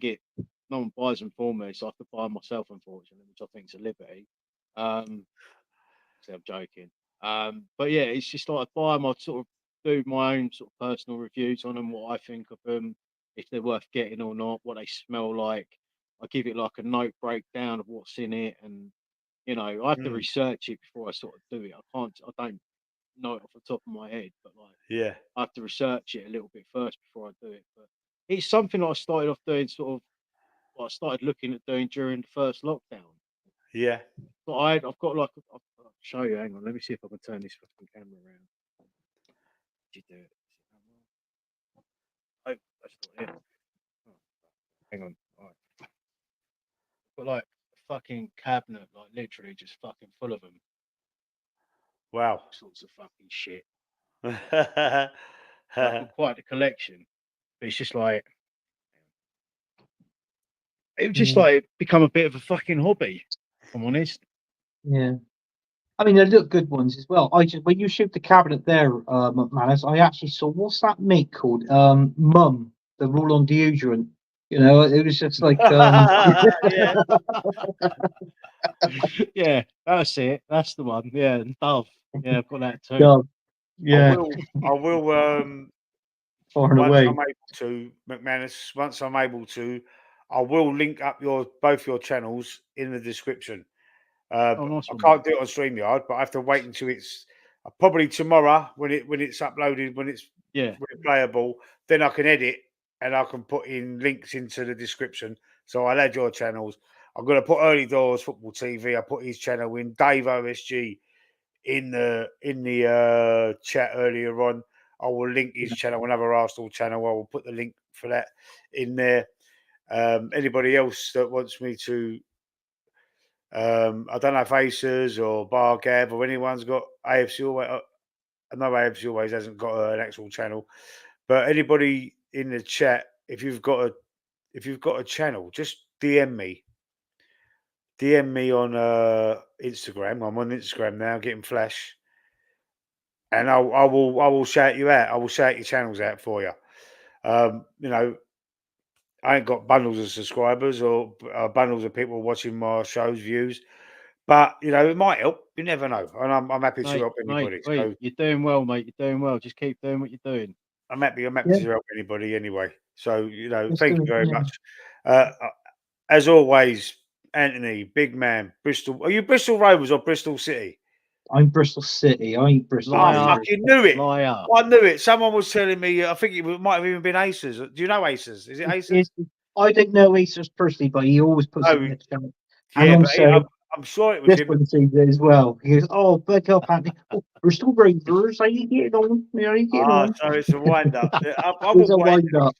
one buys them for me, so I have to buy them myself, unfortunately, which I think is a liberty. So I'm joking. But yeah, it's just like I buy them. I sort of do my own sort of personal reviews on them, what I think of them, if they're worth getting or not, what they smell like. I give it like a note breakdown of what's in it, and I have to research it before I sort of do it. I don't know it off the top of my head, but yeah, I have to research it a little bit first before I do it. But it's something I started off doing I started looking at doing during the first lockdown. Yeah. But I've got like, I'll show you. Hang on, let me see if I can turn this fucking camera around. Did you do it? Oh, that's not it. Oh, hang on. All right. But like a fucking cabinet, like literally just fucking full of them. Wow. All sorts of fucking shit. I've got quite a collection. But it's just like, it would just like become a bit of a fucking hobby, if I'm honest. Yeah. I mean, they look good ones as well. When you shoot the cabinet there, McManus, I actually saw, what's that make called? Mum, the roll-on deodorant. It was just like, yeah. Yeah, that's it. That's the one. Yeah, and Dove. Yeah, I've got that too. Dove. Yeah. I will. Far and away. I'm able to, McManus. Once I'm able to, I will link up both your channels in the description. Nice I can't do it on StreamYard, but I have to wait until it's probably tomorrow when it's uploaded, when it's playable. Then I can edit and I can put in links into the description. So I'll add your channels. I'm going to put Early Doors Football TV. I put his channel in. Dave OSG in the chat earlier on. I will link his channel, another Arsenal channel. I will put the link for that in there. Anybody else that wants me to, I don't know if Aces or Bar Gav or anyone's got AFC Always. I know AFC Always hasn't got an actual channel, but anybody in the chat, if you've got a channel, just DM me. DM me on Instagram. I'm on Instagram now, getting flash. And I will shout you out. I will shout your channels out for you. I ain't got bundles of subscribers or bundles of people watching my shows, views, but it might help. You never know, and I'm happy to help anybody. So you're doing well, mate. You're doing well. Just keep doing what you're doing. I'm happy to help anybody anyway. So thank you very much. As always, Anthony, big man, Bristol. Are you Bristol Rovers or Bristol City? I'm Bristol City. I ain't Bristol. I fucking knew it. Liar. I knew it. Someone was telling me. I think it might have even been Aces. Do you know Aces? Is it Aces? I don't know Aces personally, but he always puts it in the chat. Yeah, and also, I'm sure it was this one sees it as well. He goes, "Oh, back up, Anthony. Oh, Bristol Rovers. How you getting on? How you getting on?" So it's a wind up. It's a wind up.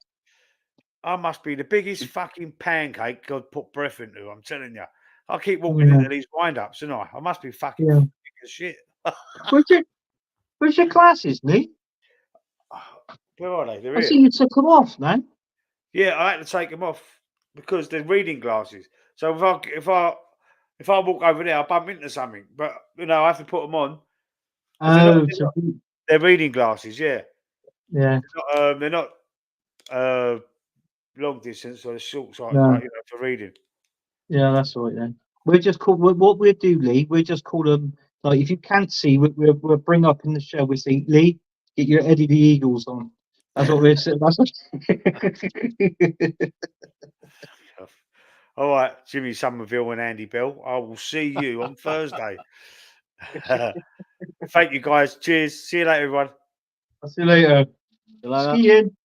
I must be the biggest fucking pancake God put breath into. I'm telling you. I keep walking into these wind ups, and I must be fucking thick as shit. Where's your glasses, Lee? Where are they? They're I here. see you took them off, man. Yeah, I had to take them off because they're reading glasses. So if I walk over there, I'll bump into something. But I have to put them on. They're reading glasses. Yeah. Yeah. They're not long distance or short sight, for reading. Yeah, that's right then. We're just called what we do, Lee. We just call them like if you can't see, we'll bring up in the show. We say, Lee, get your Eddie the Eagles on. That's what we're saying. All right, Jimmy Somerville and Andy Bell. I will see you on Thursday. Thank you, guys. Cheers. See you later, everyone. I'll see you later. See you later. See you.